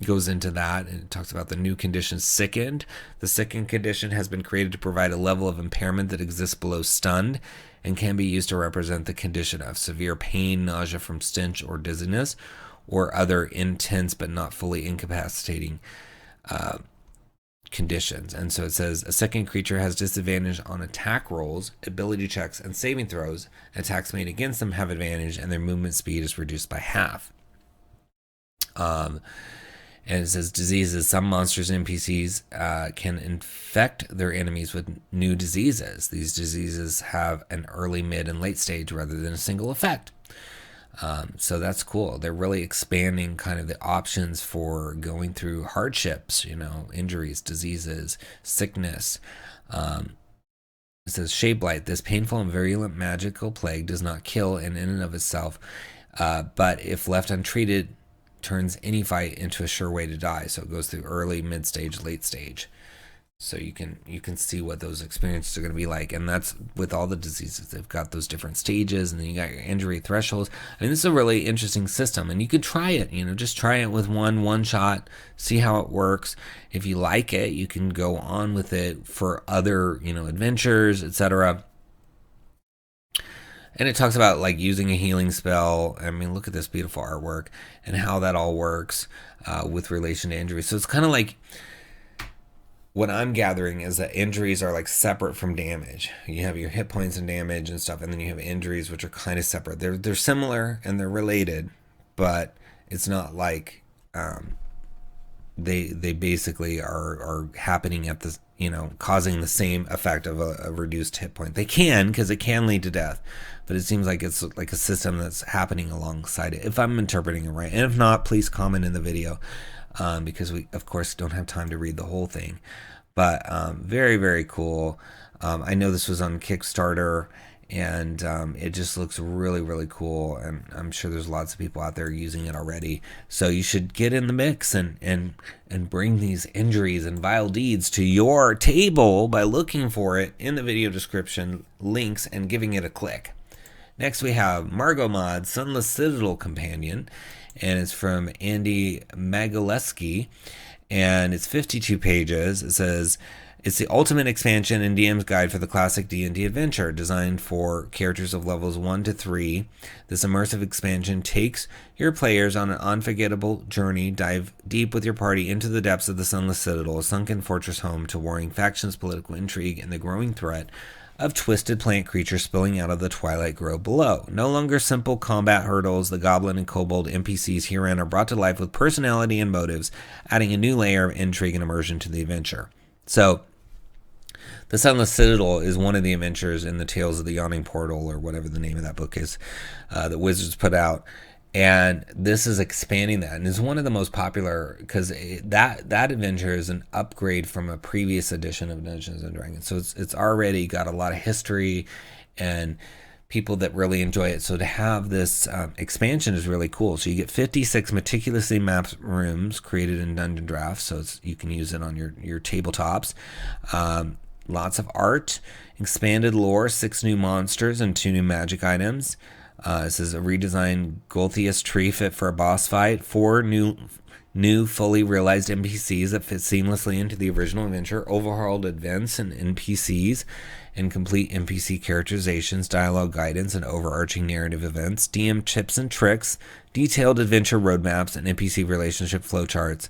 goes into that, and it talks about the new condition sickened. The sickened condition has been created to provide a level of impairment that exists below stunned and can be used to represent the condition of severe pain, nausea from stench or dizziness, or other intense but not fully incapacitating conditions. And so it says a second creature has disadvantage on attack rolls, ability checks, and saving throws. Attacks made against them have advantage, and their movement speed is reduced by half. And it says diseases. Some monsters and NPCs can infect their enemies with new diseases. These diseases have an early, mid, and late stage rather than a single effect. So that's cool. They're really expanding kind of the options for going through hardships, you know, injuries, diseases, sickness. It says shade blight. This painful and virulent magical plague does not kill in and of itself, but if left untreated, turns any fight into a sure way to die. So it goes through early, mid stage, late stage. So you can see what those experiences are going to be like, and that's with all the diseases. They've got those different stages, and then you got your injury thresholds. I mean, this is a really interesting system, and you could try it. You know, just try it with one shot, see how it works. If you like it, you can go on with it for other, you know, adventures, etc. And it talks about like using a healing spell. I mean, look at this beautiful artwork and how that all works with relation to injury. So it's kind of like, what I'm gathering is that injuries are like separate from damage. You have your hit points and damage and stuff, and then you have injuries, which are kind of separate. They're similar and they're related, but it's not like they basically are happening at the, you know, causing the same effect of a reduced hit point. They can, because it can lead to death, but it seems like it's like a system that's happening alongside it, if I'm interpreting it right. And if not, please comment in the video. Because we, of course, don't have time to read the whole thing. But very, very cool. I know this was on Kickstarter, and it just looks really, really cool. And I'm sure there's lots of people out there using it already. So you should get in the mix and bring these injuries and vile deeds to your table by looking for it in the video description links and giving it a click. Next, we have MargoMods Sunless Citadel Companion, and it's from Andy Magaleski, and it's 52 pages. It says, it's the ultimate expansion and DM's guide for the classic D&D adventure, designed for characters of levels 1 to 3. This immersive expansion takes your players on an unforgettable journey. Dive deep with your party into the depths of the Sunless Citadel, a sunken fortress home to warring factions, political intrigue, and the growing threat of twisted plant creatures spilling out of the twilight grove below. No longer simple combat hurdles, the goblin and kobold NPCs herein are brought to life with personality and motives, adding a new layer of intrigue and immersion to the adventure. So, the Sunless Citadel is one of the adventures in the Tales of the Yawning Portal, or whatever the name of that book is, that Wizards put out. And this is expanding that, and is one of the most popular, because that adventure is an upgrade from a previous edition of Dungeons and Dragons. So it's already got a lot of history and people that really enjoy it. So to have this expansion is really cool. So you get 56 meticulously mapped rooms created in Dungeon Draft, so you can use it on your tabletops. Lots of art, expanded lore, 6 new monsters, and 2 new magic items. This is a redesigned 𝙁𝙤𝙘 tree fit for a boss fight, 4 new fully realized NPCs that fit seamlessly into the original adventure, overhauled events and NPCs, and complete NPC characterizations, dialogue guidance, and overarching narrative events, DM tips and tricks, detailed adventure roadmaps, and NPC relationship flowcharts,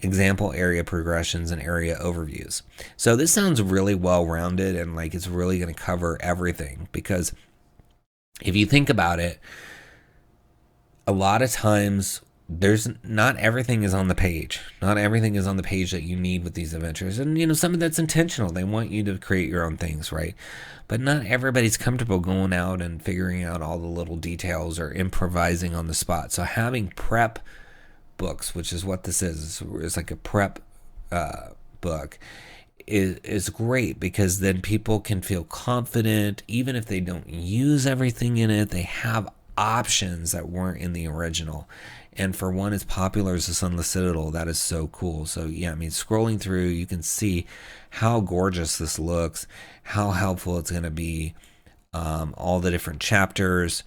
example area progressions, and area overviews. So this sounds really well-rounded, and like it's really going to cover everything, because if you think about it, a lot of times there's not everything is on the page. Not everything is on the page that you need with these adventures. And, you know, some of that's intentional. They want you to create your own things, right? But not everybody's comfortable going out and figuring out all the little details or improvising on the spot. So having prep books, which is what this is, it's like a prep book, is great, because then people can feel confident. Even if they don't use everything in it, they have options that weren't in the original. And for one as popular as the Sunless Citadel, that is so cool. So yeah, I mean, scrolling through, you can see how gorgeous this looks, how helpful it's going to be, all the different chapters.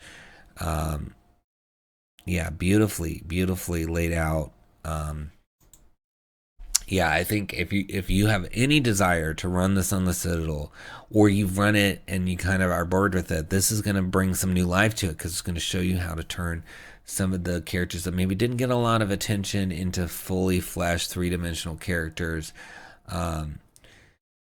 Yeah, beautifully laid out. Yeah, I think if you have any desire to run the Sunless Citadel, or you've run it and you kind of are bored with it, this is going to bring some new life to it, because it's going to show you how to turn some of the characters that maybe didn't get a lot of attention into fully fleshed 3-dimensional characters.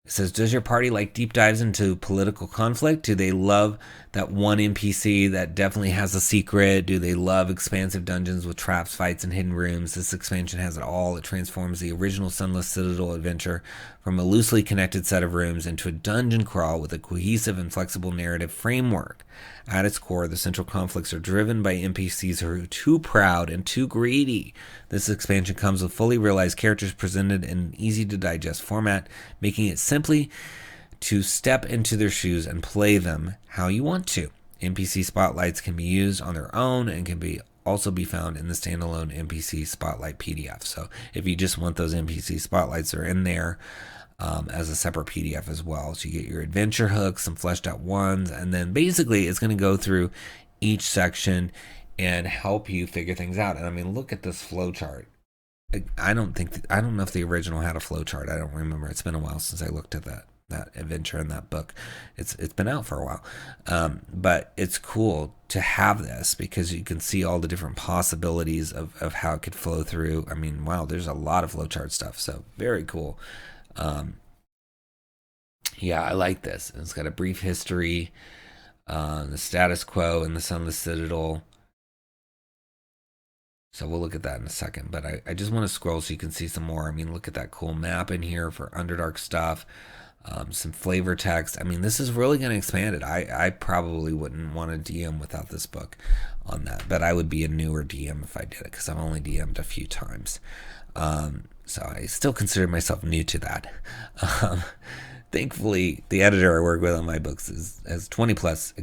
It says, does your party like deep dives into political conflict? Do they love that one NPC that definitely has a secret? Do they love expansive dungeons with traps, fights, and hidden rooms? This expansion has it all. It transforms the original Sunless Citadel adventure from a loosely connected set of rooms into a dungeon crawl with a cohesive and flexible narrative framework. At its core, the central conflicts are driven by NPCs who are too proud and too greedy. This expansion comes with fully realized characters presented in an easy-to-digest format, making it simply to step into their shoes and play them how you want to. NPC spotlights can be used on their own and can also be found in the standalone NPC Spotlight PDF. So if you just want those NPC spotlights, they're in there as a separate PDF as well. So you get your adventure hooks, some fleshed out ones, and then basically it's going to go through each section and help you figure things out. And I mean, look at this flow chart. I don't know if the original had a flow chart. I don't remember. It's been a while since I looked at that adventure in that book. It's been out for a while, but it's cool to have this because you can see all the different possibilities of how it could flow through. I mean, wow, there's a lot of flowchart stuff, so very cool. Yeah, I like this. It's got a brief history, the status quo in the Sunless Citadel. So we'll look at that in a second, but I just want to scroll so you can see some more. I mean, look at that cool map in here for Underdark stuff. Some flavor text. I mean, this is really going to expand it. I probably wouldn't want to DM without this book on that, but I would be a newer DM if I did it because I've only DM'd a few times. So I still consider myself new to that. Thankfully, the editor I work with on my books has 20 plus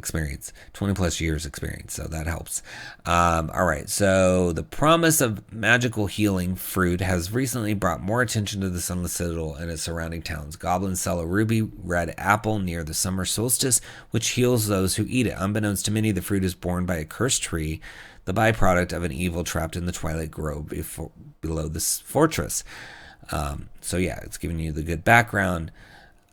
years experience, so that helps. All right, so the promise of magical healing fruit has recently brought more attention to the Sunless Citadel and its surrounding towns. Goblins sell a ruby red apple near the summer solstice, which heals those who eat it. Unbeknownst to many, the fruit is borne by a cursed tree, the byproduct of an evil trapped in the Twilight Grove below this fortress. So yeah, it's giving you the good background.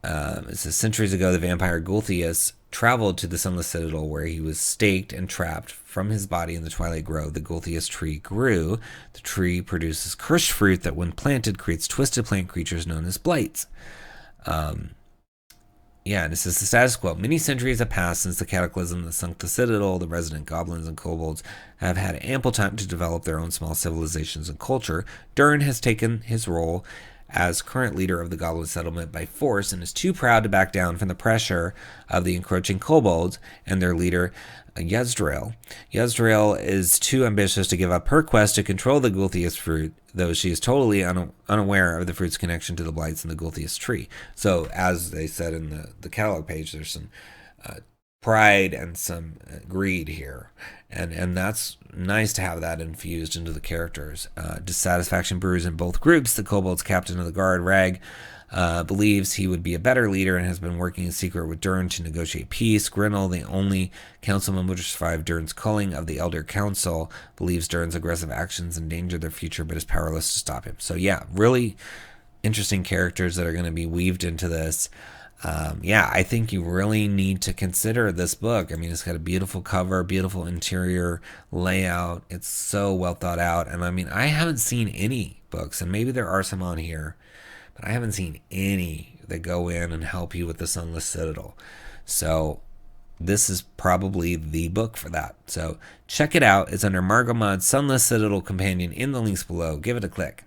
It says, centuries ago, the vampire 𝘏𝙤𝙤𝙠𝙨 traveled to the Sunless Citadel where he was staked and trapped. From his body in the Twilight Grove, the 𝘏𝙤𝙤 tree grew. The tree produces cursed fruit that, when planted, creates twisted plant creatures known as blights. Yeah, and it says the status quo. Many centuries have passed since the cataclysm that sunk the Citadel. The resident goblins and kobolds have had ample time to develop their own small civilizations and culture. 𝘏𝙤𝙤 has taken his role as current leader of the goblin settlement by force and is too proud to back down from the pressure of the encroaching kobolds and their leader 𝘏𝙬𝙬. 𝘏𝙬𝙬 is too ambitious to give up her quest to control the 𝘏𝙤𝙤 fruit, though she is totally unaware of the fruit's connection to the blights in the 𝘏𝙤𝙤 tree. So, as they said in the catalog page, there's some pride and some greed here, and that's nice to have that infused into the characters. Dissatisfaction brews in both groups. The kobold's captain of the guard, Rag, believes he would be a better leader and has been working in secret with 𝘏𝙤𝙤 to negotiate peace. Grinnell, the only council member to survive 𝘏𝙤𝙤's culling of the Elder Council, believes 𝘏𝙤𝙤's aggressive actions endanger their future but is powerless to stop him. So yeah, really interesting characters that are going to be weaved into this. Yeah, I think you really need to consider this book. I mean, it's got a beautiful cover, beautiful interior layout. It's so well thought out. And I mean, I haven't seen any books, and maybe there are some on here, but I haven't seen any that go in and help you with the Sunless Citadel. So this is probably the book for that. So check it out. It's under MargoMods Sunless Citadel Companion in the links below. Give it a click.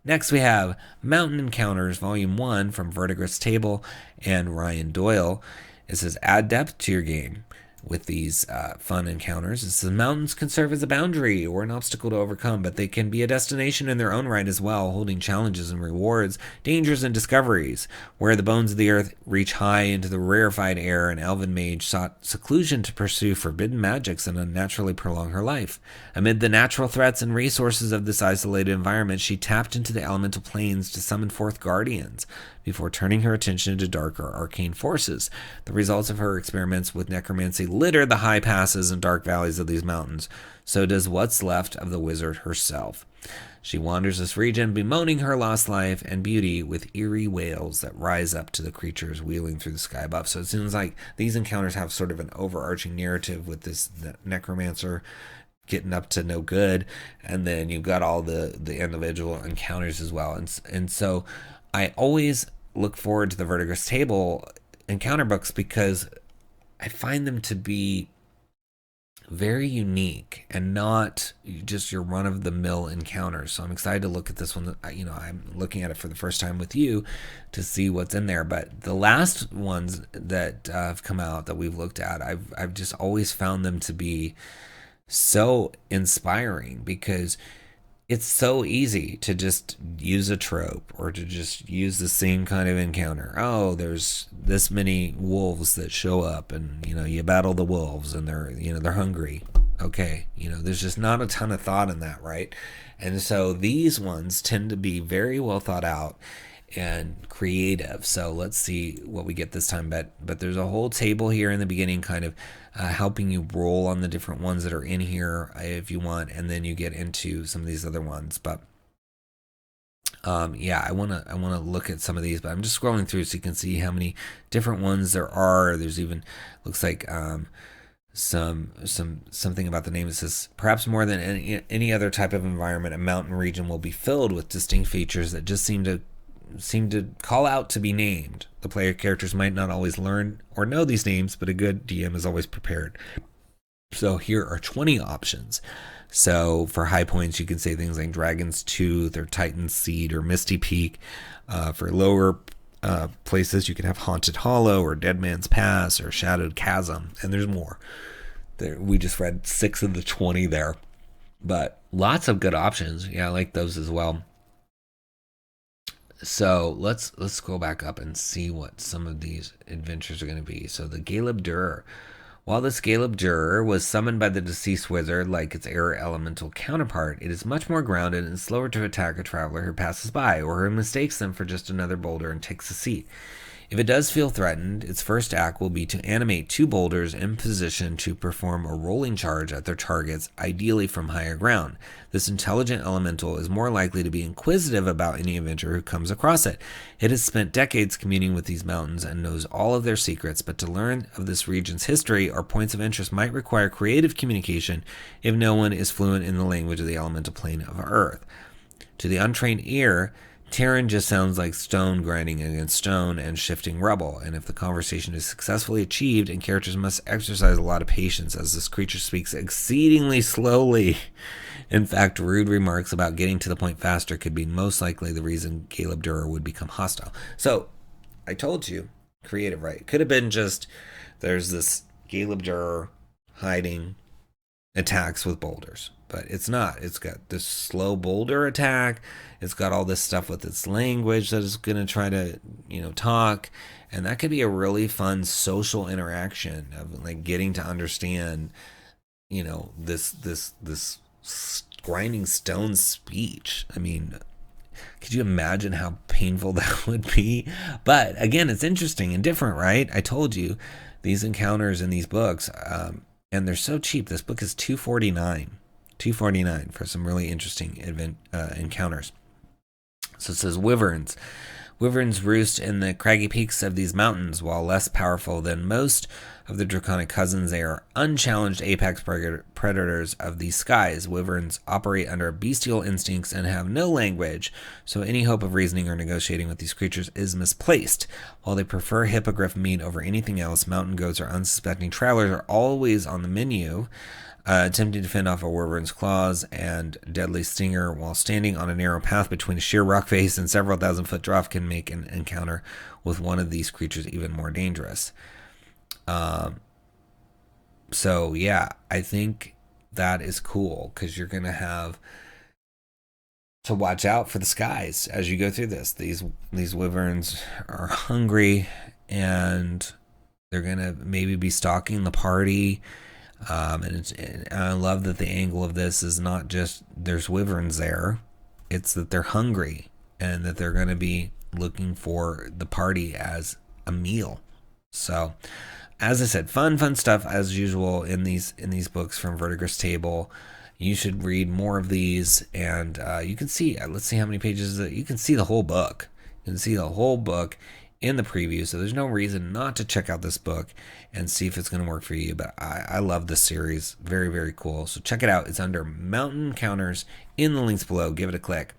Next, we have Mountain Encounters, Volume 1 from Verdigris Table and Ryan Doyle. It says, add depth to your game with these fun encounters. It says, mountains can serve as a boundary or an obstacle to overcome, but they can be a destination in their own right as well, holding challenges and rewards, dangers and discoveries. Where the bones of the earth reach high into the rarefied air, an elven mage sought seclusion to pursue forbidden magics and unnaturally prolong her life. Amid the natural threats and resources of this isolated environment, she tapped into the elemental planes to summon forth guardians before turning her attention to darker arcane forces. The results of her experiments with necromancy litter the high passes and dark valleys of these mountains. So does what's left of the wizard herself. She wanders this region, bemoaning her lost life and beauty with eerie wails that rise up to the creatures wheeling through the sky above. So it seems like these encounters have sort of an overarching narrative with this necromancer getting up to no good, and then you've got all the individual encounters as well. And so I always look forward to the Verdigris Table encounter books because I find them to be very unique and not just your run-of-the-mill encounters. So I'm excited to look at this one. I'm looking at it for the first time with you to see what's in there. But the last ones that have come out that we've looked at, I've just always found them to be so inspiring because it's so easy to just use a trope or to just use the same kind of encounter. Oh, there's this many wolves that show up and, you battle the wolves and they're hungry. Okay. There's just not a ton of thought in that, right? And so these ones tend to be very well thought out and creative. So let's see what we get this time. But there's a whole table here in the beginning kind of helping you roll on the different ones that are in here if you want, and then you get into some of these other ones. But I want to look at some of these, but I'm just scrolling through so you can see how many different ones there are. There's even looks like something about the name that says perhaps more than any other type of environment, a mountain region will be filled with distinct features that just seem to call out to be named. The player characters might not always learn or know these names, but a good DM is always prepared. So here are 20 options. So for high points, you can say things like Dragon's Tooth or Titan's Seed or Misty Peak. For lower places, you can have Haunted Hollow or Dead Man's Pass or Shadowed Chasm, and there's more. We just read 6 of the 20 there, but lots of good options. Yeah, I like those as well. So let's go back up and see what some of these adventures are going to be. So the 𝙎𝙤𝙬𝙧𝙀. While this 𝙎𝙤𝙬𝙧 was summoned by the deceased wizard like its air elemental counterpart, it is much more grounded and slower to attack a traveler who passes by or who mistakes them for just another boulder and takes a seat. If it does feel threatened, its first act will be to animate 2 boulders in position to perform a rolling charge at their targets, ideally from higher ground. This intelligent elemental is more likely to be inquisitive about any adventurer who comes across it. It has spent decades communing with these mountains and knows all of their secrets, but to learn of this region's history or points of interest might require creative communication if no one is fluent in the language of the elemental plane of Earth. To the untrained ear, Terran just sounds like stone grinding against stone and shifting rubble, and if the conversation is successfully achieved, and characters must exercise a lot of patience as this creature speaks exceedingly slowly. In fact, rude remarks about getting to the point faster could be most likely the reason 𝙎𝙬𝙬𝙧 would become hostile. So, I told you, creative, right? It could have been just, there's this 𝙎𝙬𝙬𝙧 hiding attacks with boulders, but it's not. It's got this slow boulder attack. It's got all this stuff with its language that is going to try to, talk, and that could be a really fun social interaction of like getting to understand, this grinding stone speech. I mean, could you imagine how painful that would be? But again, it's interesting and different, right? I told you these encounters in these books, and they're so cheap. This book is $249 for some really interesting encounters. So it says wyverns. Wyverns roost in the craggy peaks of these mountains. While less powerful than most of the draconic cousins, they are unchallenged apex predators of these skies. Wyverns operate under bestial instincts and have no language, so any hope of reasoning or negotiating with these creatures is misplaced. While they prefer hippogriff meat over anything else, mountain goats or unsuspecting travelers are always on the menu, attempting to fend off a wyvern's claws and deadly stinger while standing on a narrow path between a sheer rock face and several thousand-foot drop can make an encounter with one of these creatures even more dangerous. So yeah, I think that is cool because you're going to have to watch out for the skies as you go through this. These wyverns are hungry and they're going to maybe be stalking the party. And I love that the angle of this is not just there's wyverns there, it's that they're hungry and that they're going to be looking for the party as a meal. So, as I said, fun stuff as usual in these books from Verdigris Table. You should read more of these, and you can see. Let's see how many pages. You can see the whole book. You can see the whole book in the preview, so there's no reason not to check out this book and see if it's going to work for you. But I love this series. Very, very cool. So check it out. It's under Mountain Encounters in the links below. Give it a click.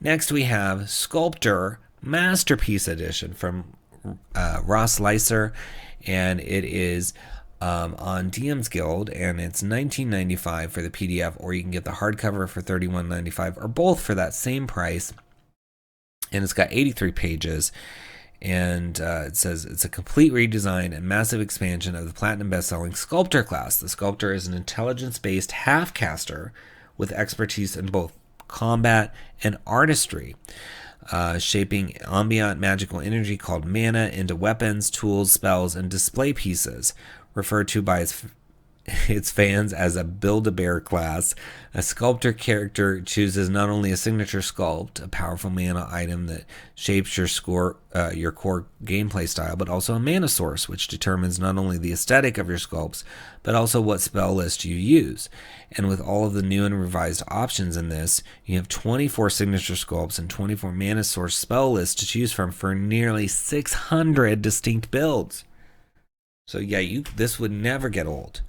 Next, we have Sculptor Masterpiece Edition from Ross Leiser, and it is on DM's Guild, and it's $19.95 for the PDF, or you can get the hardcover for $31.95, or both for that same price. And it's got 83 pages, and it says it's a complete redesign and massive expansion of the platinum best-selling Sculptor class. The Sculptor is an intelligence-based half-caster with expertise in both combat and artistry, shaping ambient magical energy called mana into weapons, tools, spells, and display pieces, referred to by its fans as a Build-A-Bear class. A Sculptor character chooses not only a signature sculpt, a powerful mana item that shapes your core gameplay style, but also a mana source, which determines not only the aesthetic of your sculpts, but also what spell list you use. And with all of the new and revised options in this, you have 24 signature sculpts and 24 mana source spell lists to choose from for nearly 600 distinct builds. So yeah, this would never get old.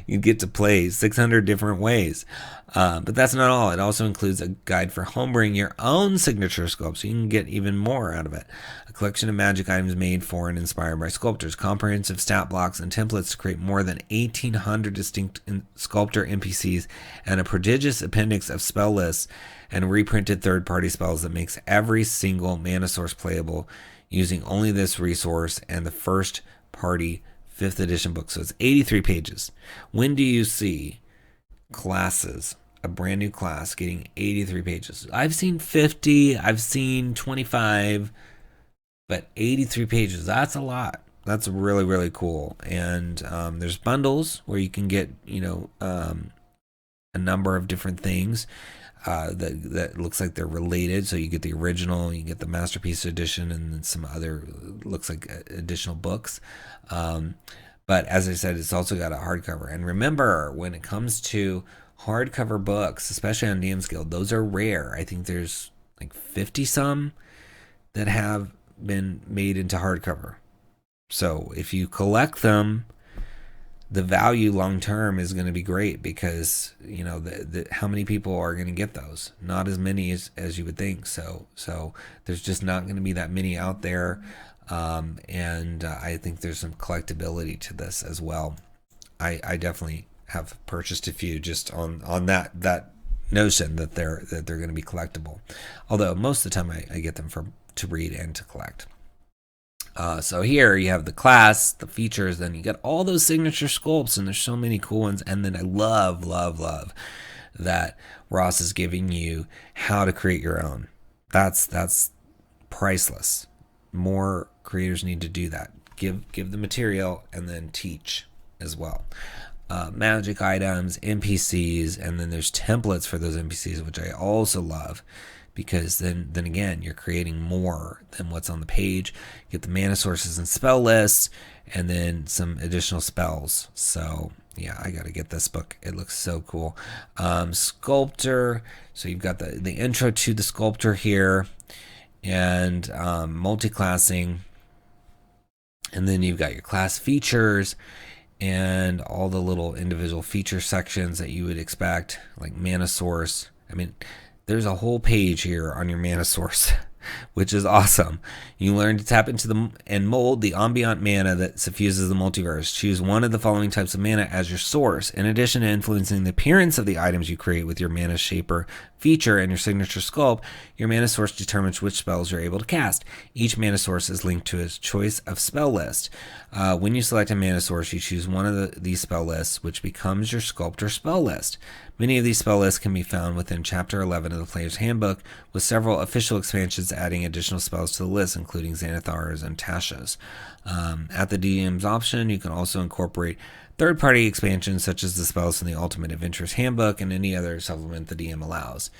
You get to play 600 different ways. But that's not all. It also includes a guide for homebrewing your own signature sculpt, so you can get even more out of it. A collection of magic items made for and inspired by sculptors, comprehensive stat blocks and templates to create more than 1,800 distinct Sculptor NPCs, and a prodigious appendix of spell lists and reprinted third-party spells that makes every single mana source playable using only this resource and the first-party 5th edition book. So it's 83 pages. When do you see classes, a brand new class, getting 83 pages? I've seen 50, I've seen 25, but 83 pages, that's a lot. That's really, really cool. And there's bundles where you can get, a number of different things that looks like they're related. So you get the original, you get the Masterpiece Edition, and then some other, looks like additional books. But as I said, it's also got a hardcover. And remember, when it comes to hardcover books, especially on DM's Guild, those are rare. I think there's like 50 some that have been made into hardcover. So if you collect them, the value long term is going to be great, because how many people are going to get those? Not as many as you would think. So there's just not going to be that many out there. And I think there's some collectability to this as well. I definitely have purchased a few just on that notion that they're going to be collectible. Although most of the time I get them to read and to collect. So here you have the class, the features, then you get all those signature sculpts, and there's so many cool ones. And then I love that Ross is giving you how to create your own. That's priceless. More creators need to do that. Give the material and then teach as well. Magic items, NPCs, and then there's templates for those NPCs, which I also love, because then again, you're creating more than what's on the page. You get the mana sources and spell lists, and then some additional spells. So yeah, I gotta get this book. It looks so cool. Sculptor. So you've got the intro to the Sculptor here, and multi-classing, and then you've got your class features and all the little individual feature sections that you would expect, like mana source. I mean, there's a whole page here on your mana source, which is awesome. You learn to tap into and mold the ambient mana that suffuses the multiverse. Choose one of the following types of mana as your source. In addition to influencing the appearance of the items you create with your mana shaper feature and your signature sculpt, your mana source determines which spells you're able to cast. Each mana source is linked to a choice of spell list. When you select a mana source, you choose one of these spell lists, which becomes your Sculptor spell list. Many of these spell lists can be found within Chapter 11 of the Player's Handbook, with several official expansions adding additional spells to the list, including Xanathars and Tashas. At the DM's option, you can also incorporate third-party expansions such as the spells from the Ultimate Adventurer's Handbook and any other supplement the DM allows.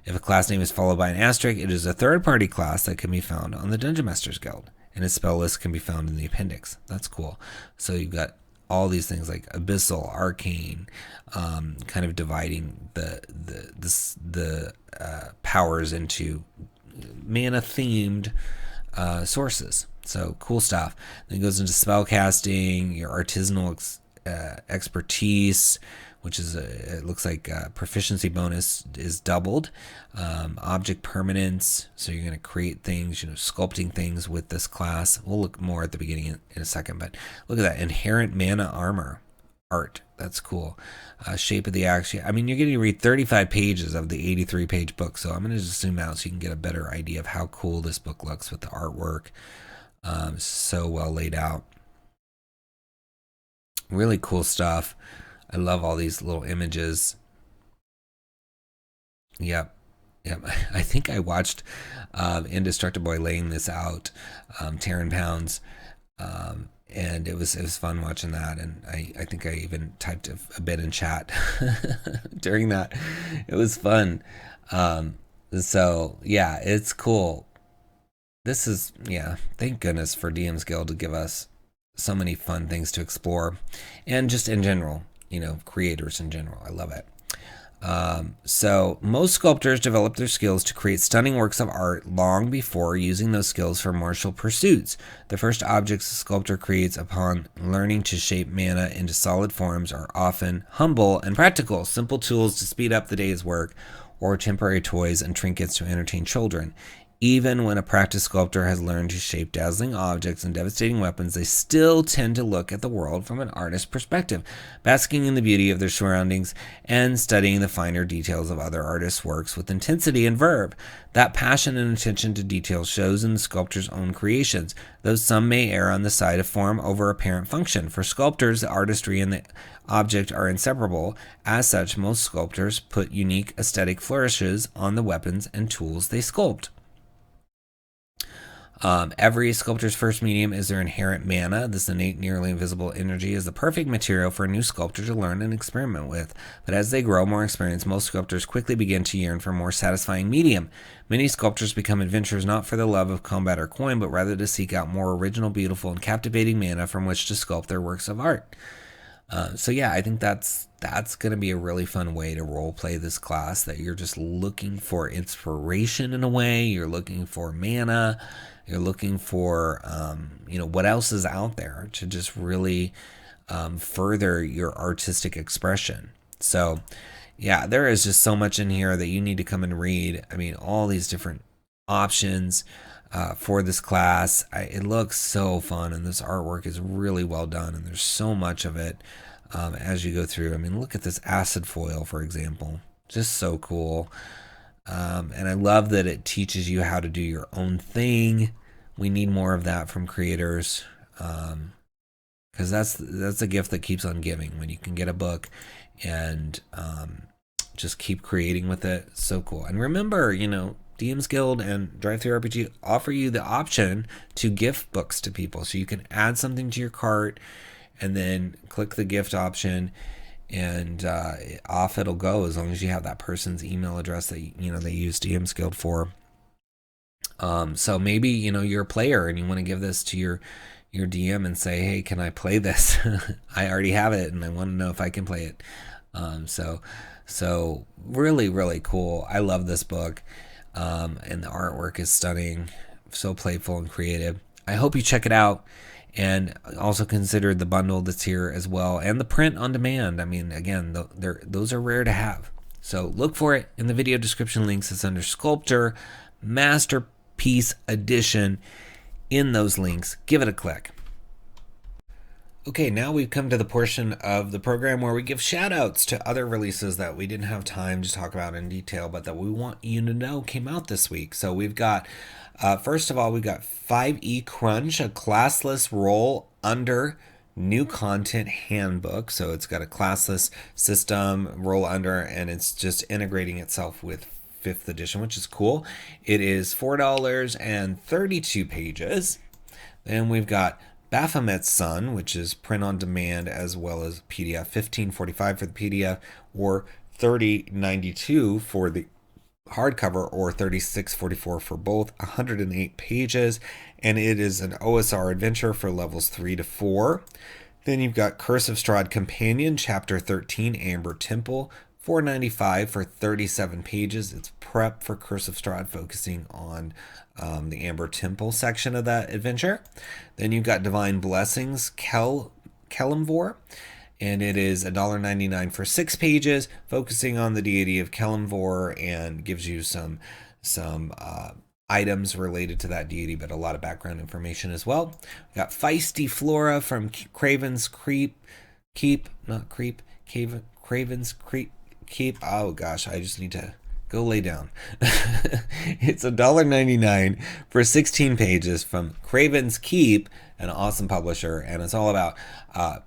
If a class name is followed by an asterisk, it is a third-party class that can be found on the Dungeon Master's Guild, and its spell list can be found in the appendix. That's cool. So you've got all these things like abyssal, arcane, kind of dividing the powers into mana-themed sources. So cool stuff. Then it goes into spell casting, your artisanal expertise, which is it looks like proficiency bonus is doubled. Object permanence, so you're going to create things, sculpting things with this class. We'll look more at the beginning in a second, but look at that. Inherent mana armor art. That's cool. Shape of the action. I mean, you're getting to read 35 pages of the 83-page book, so I'm going to just zoom out so you can get a better idea of how cool this book looks with the artwork. So well laid out. Really cool stuff. I love all these little images. Yep. I think I watched Indestructible laying this out, Terran Pounds, and it was fun watching that. And I think I even typed a bit in chat during that. It was fun. So yeah, it's cool. This is, thank goodness for DM's Guild to give us so many fun things to explore, and just in general, creators in general. I love it. So most sculptors develop their skills to create stunning works of art long before using those skills for martial pursuits. The first objects a sculptor creates upon learning to shape mana into solid forms are often humble and practical, simple tools to speed up the day's work, or temporary toys and trinkets to entertain children. Even when a practiced sculptor has learned to shape dazzling objects and devastating weapons, they still tend to look at the world from an artist's perspective, basking in the beauty of their surroundings and studying the finer details of other artists' works with intensity and verve. That passion and attention to detail shows in the sculptor's own creations, though some may err on the side of form over apparent function. For sculptors, the artistry and the object are inseparable. As such, most sculptors put unique aesthetic flourishes on the weapons and tools they sculpt. Every sculptor's first medium is their inherent mana. This innate, nearly invisible energy is the perfect material for a new sculptor to learn and experiment with. But as they grow more experienced, most sculptors quickly begin to yearn for a more satisfying medium. Many sculptors become adventurers not for the love of combat or coin, but rather to seek out more original, beautiful, and captivating mana from which to sculpt their works of art. So yeah, I think that's going to be a really fun way to role play this class, that you're just looking for inspiration in a way, you're looking for mana, you're looking for, what else is out there to just really further your artistic expression. So yeah, there is just so much in here that you need to come and read. I mean, all these different options for this class. It looks so fun, and this artwork is really well done, and there's so much of it as you go through. I mean, look at this acid foil, for example. Just so cool. And I love that it teaches you how to do your own thing. We need more of that from creators, because that's a gift that keeps on giving. When you can get a book and just keep creating with it, so cool. And remember, DM's Guild and DriveThruRPG offer you the option to gift books to people, so you can add something to your cart and then click the gift option, and off it'll go, as long as you have that person's email address that they use DM's Guild for. So maybe you're a player and you want to give this to your DM and say, hey, can I play this? I already have it and I want to know if I can play it. So really, really cool. I love this book. And the artwork is stunning, so playful and creative. I hope you check it out, and also consider the bundle that's here as well, and the print on demand. I mean, again, those are rare to have. So look for it in the video description links. It's under Sculptor Masterpiece Edition. In those links, give it a click. Okay, now we've come to the portion of the program where we give shout outs to other releases that we didn't have time to talk about in detail, but that we want you to know came out this week. So we've got, first of all, we've got 5e Crunch, a classless roll under new content handbook. So it's got a classless system, roll under, and it's just integrating itself with 5th edition, which is cool. It is $4 and 32 pages. Then we've got Baphomet's Son, which is print on demand as well as PDF, $15.45 for the PDF, or $30.92 for the hardcover, or $36.44 for both. 108 pages, and it is an OSR adventure for levels 3 to 4. Then you've got Curse of Strahd Companion, Chapter 13, Amber Temple, $4.95 for 37 pages. It's prep for Curse of Strahd, focusing on the Amber Temple section of that adventure. Then you've got Divine Blessings, Kelemvor, and it is $1.99 for 6 pages, focusing on the deity of Kelemvor, and gives you some items related to that deity, but a lot of background information as well. We got Feisty Flora from Craven's Keep. Oh gosh, I just need to go lay down. It's $1.99 for 16 pages from Craven's Keep, an awesome publisher, and it's all about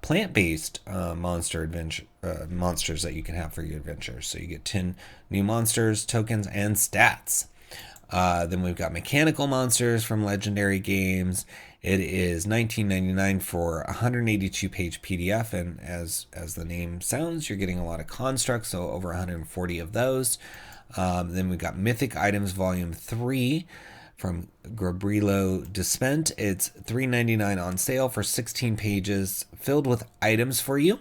plant-based monsters that you can have for your adventures. So you get 10 new monsters, tokens, and stats. Then we've got Mechanical Monsters from Legendary Games. It is $19.99 for a 182-page PDF, and as the name sounds, you're getting a lot of constructs, so over 140 of those. Then we've got Mythic Items Volume 3 from Gabrielo Despent. It's $3.99 on sale for 16 pages filled with items for you.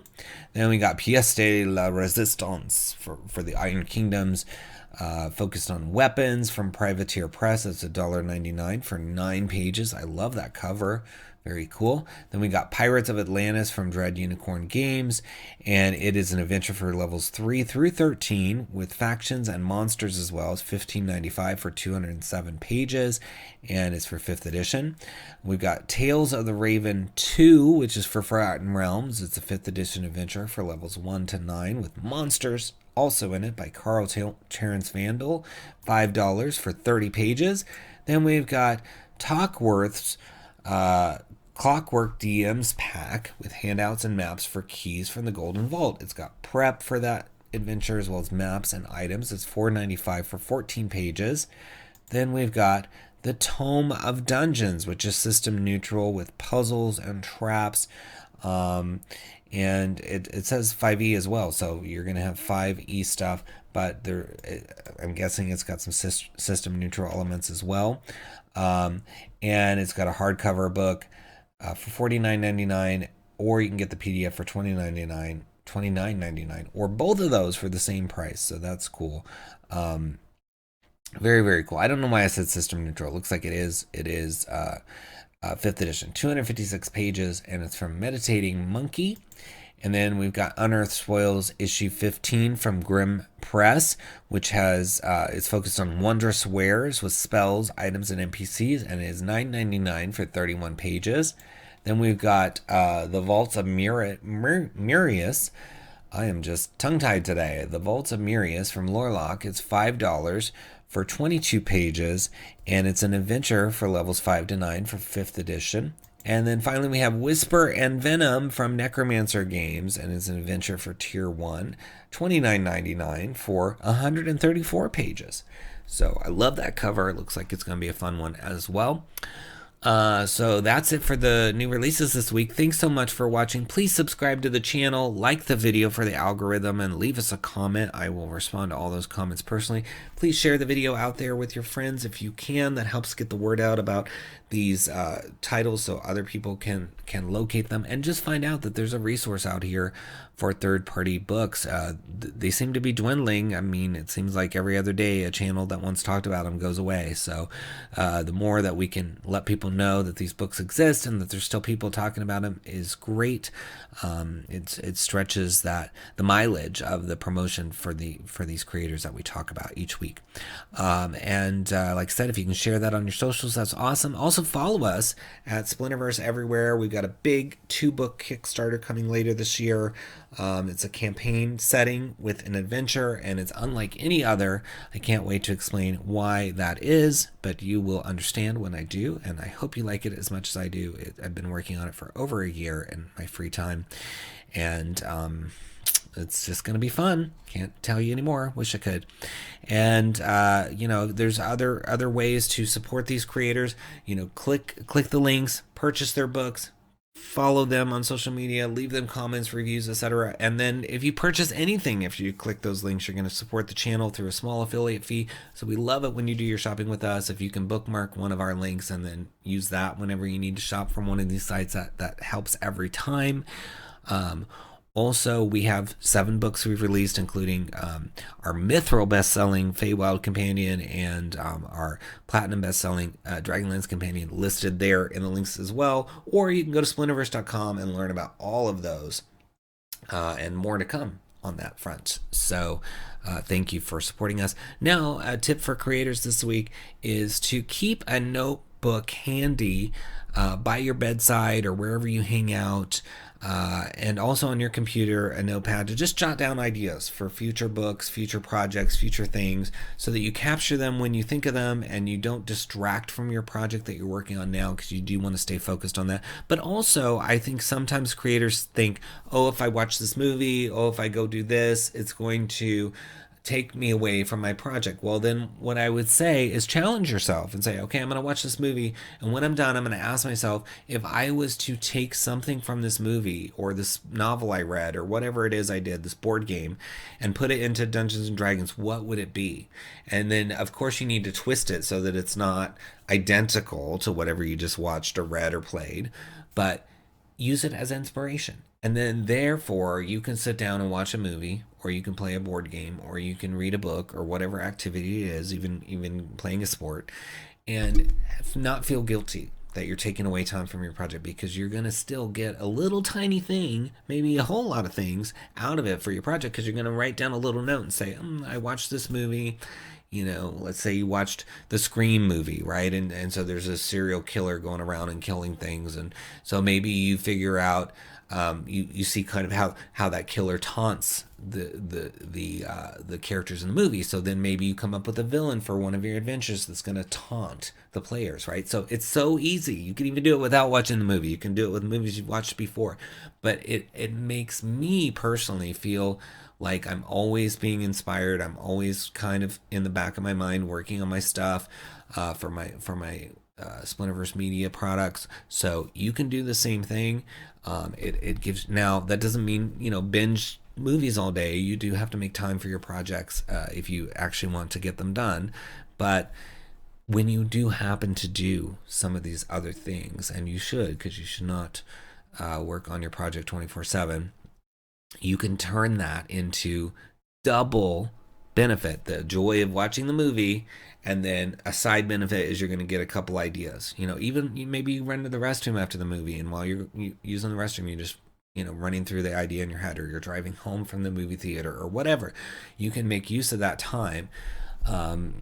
Then we got Pièce de la Résistance for the Iron Kingdoms, focused on weapons from Privateer Press. It's $1.99 for 9 pages. I love that cover. Very cool. Then we got Pirates of Atlantis from Dread Unicorn Games, and it is an adventure for levels 3 through 13 with factions and monsters as well. It's $15.95 for 207 pages, and it's for 5th edition. We've got Tales of the Raven 2, which is for Forgotten Realms. It's a 5th edition adventure for levels 1 to 9 with monsters also in it by Carl Terrence Vandal, $5 for 30 pages. Then we've got Talkworth's Clockwork DM's pack with handouts and maps for keys from the Golden Vault. It's got prep for that adventure as well as maps and items. It's $4.95 for 14 pages. Then we've got the Tome of Dungeons, which is system neutral with puzzles and traps. And it says 5e as well, so you're going to have 5e stuff, but I'm guessing it's got some system neutral elements as well. And it's got a hardcover book for $49.99, or you can get the PDF for $29.99, or both of those for the same price. So that's cool. Very, very cool. I don't know why I said system neutral. It looks like it is 5th edition, 256 pages, and it's from Meditating Monkey. And then we've got Unearthed Spoils issue 15 from Grimm Press, which has it's focused on wondrous wares with spells, items, and NPCs, and it is $9.99 for 31 pages. Then we've got the Vaults of Murius. I am just tongue-tied today. The Vaults of Murius from Lorlock. It's $5 for 22 pages, and it's an adventure for levels 5 to 9 for 5th edition. And then finally we have Whisper and Venom from Necromancer Games, and it's an adventure for Tier 1, $29.99 for 134 pages. So I love that cover. It looks like it's going to be a fun one as well. So that's it for the new releases this week. Thanks so much for watching. Please subscribe to the channel, like the video for the algorithm, and leave us a comment. I will respond to all those comments personally. Please share the video out there with your friends if you can. That helps get the word out about these titles so other people can locate them and just find out that there's a resource out here for third-party books. They seem to be dwindling. I mean, it seems like every other day a channel that once talked about them goes away. So the more that we can let people know that these books exist and that there's still people talking about them is great. It stretches the mileage of the promotion for these creators that we talk about each week. Like I said, if you can share that on your socials, that's awesome. Also follow us at Splinterverse everywhere. We've got a big 2-book Kickstarter coming later this year. It's a campaign setting with an adventure, and it's unlike any other. I can't wait to explain why that is, but you will understand when I do, and I hope you like it as much as I do. I've been working on it for over a year in my free time, and it's just going to be fun. Can't tell you anymore. Wish I could. And there's other ways to support these creators. Click the links, purchase their books, follow them on social media, leave them comments, reviews, etc. And then if you purchase anything, if you click those links, you're going to support the channel through a small affiliate fee. So we love it when you do your shopping with us. If you can bookmark one of our links and then use that whenever you need to shop from one of these sites, that helps every time. Also, we have 7 books we've released, including our Mithril best-selling Feywild Companion and our Platinum best-selling Dragonlance Companion listed there in the links as well. Or you can go to splinterverse.com and learn about all of those. and more to come on that front. So thank you for supporting us. Now, a tip for creators this week is to keep a notebook handy by your bedside or wherever you hang out, and also on your computer, a notepad to just jot down ideas for future books, future projects, future things, so that you capture them when you think of them and you don't distract from your project that you're working on now, because you do want to stay focused on that. But also, I think sometimes creators think, oh, if I watch this movie, oh, if I go do this, it's going to take me away from my project. Well, then what I would say is challenge yourself and say, okay, I'm going to watch this movie, and when I'm done, I'm going to ask myself, if I was to take something from this movie or this novel I read or whatever it is I did, this board game, and put it into Dungeons and Dragons, what would it be? And then, of course, you need to twist it so that it's not identical to whatever you just watched or read or played, but use it as inspiration. And then therefore you can sit down and watch a movie, or you can play a board game, or you can read a book, or whatever activity it is, even playing a sport, and not feel guilty that you're taking away time from your project, because you're going to still get a little tiny thing, maybe a whole lot of things out of it for your project, because you're going to write down a little note and say, I watched this movie. You know, let's say you watched the Scream movie, right? And so there's a serial killer going around and killing things. And so maybe you figure out, you see kind of how that killer taunts the characters in the movie. So then maybe you come up with a villain for one of your adventures that's going to taunt the players, right? So it's so easy. You can even do it without watching the movie. You can do it with movies you've watched before. But it makes me personally feel like I'm always being inspired. I'm always kind of in the back of my mind working on my stuff for my Splinterverse Media products. So you can do the same thing. It gives, now that doesn't mean, binge movies all day. You do have to make time for your projects if you actually want to get them done. But when you do happen to do some of these other things, and you should, because you should not work on your project 24/7, you can turn that into double benefit. The joy of watching the movie, and then a side benefit is you're going to get a couple ideas. Maybe you run to the restroom after the movie, and while you're using the restroom, you just running through the idea in your head, or you're driving home from the movie theater or whatever. You can make use of that time to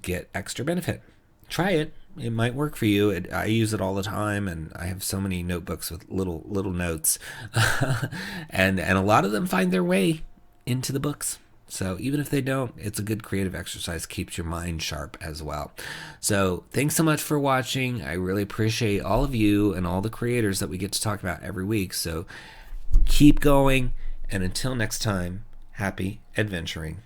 get extra benefit. Try it. It might work for you. I use it all the time, and I have so many notebooks with little notes, and a lot of them find their way into the books. So even if they don't, it's a good creative exercise. Keeps your mind sharp as well. So thanks so much for watching. I really appreciate all of you and all the creators that we get to talk about every week. So keep going, and until next time, happy adventuring.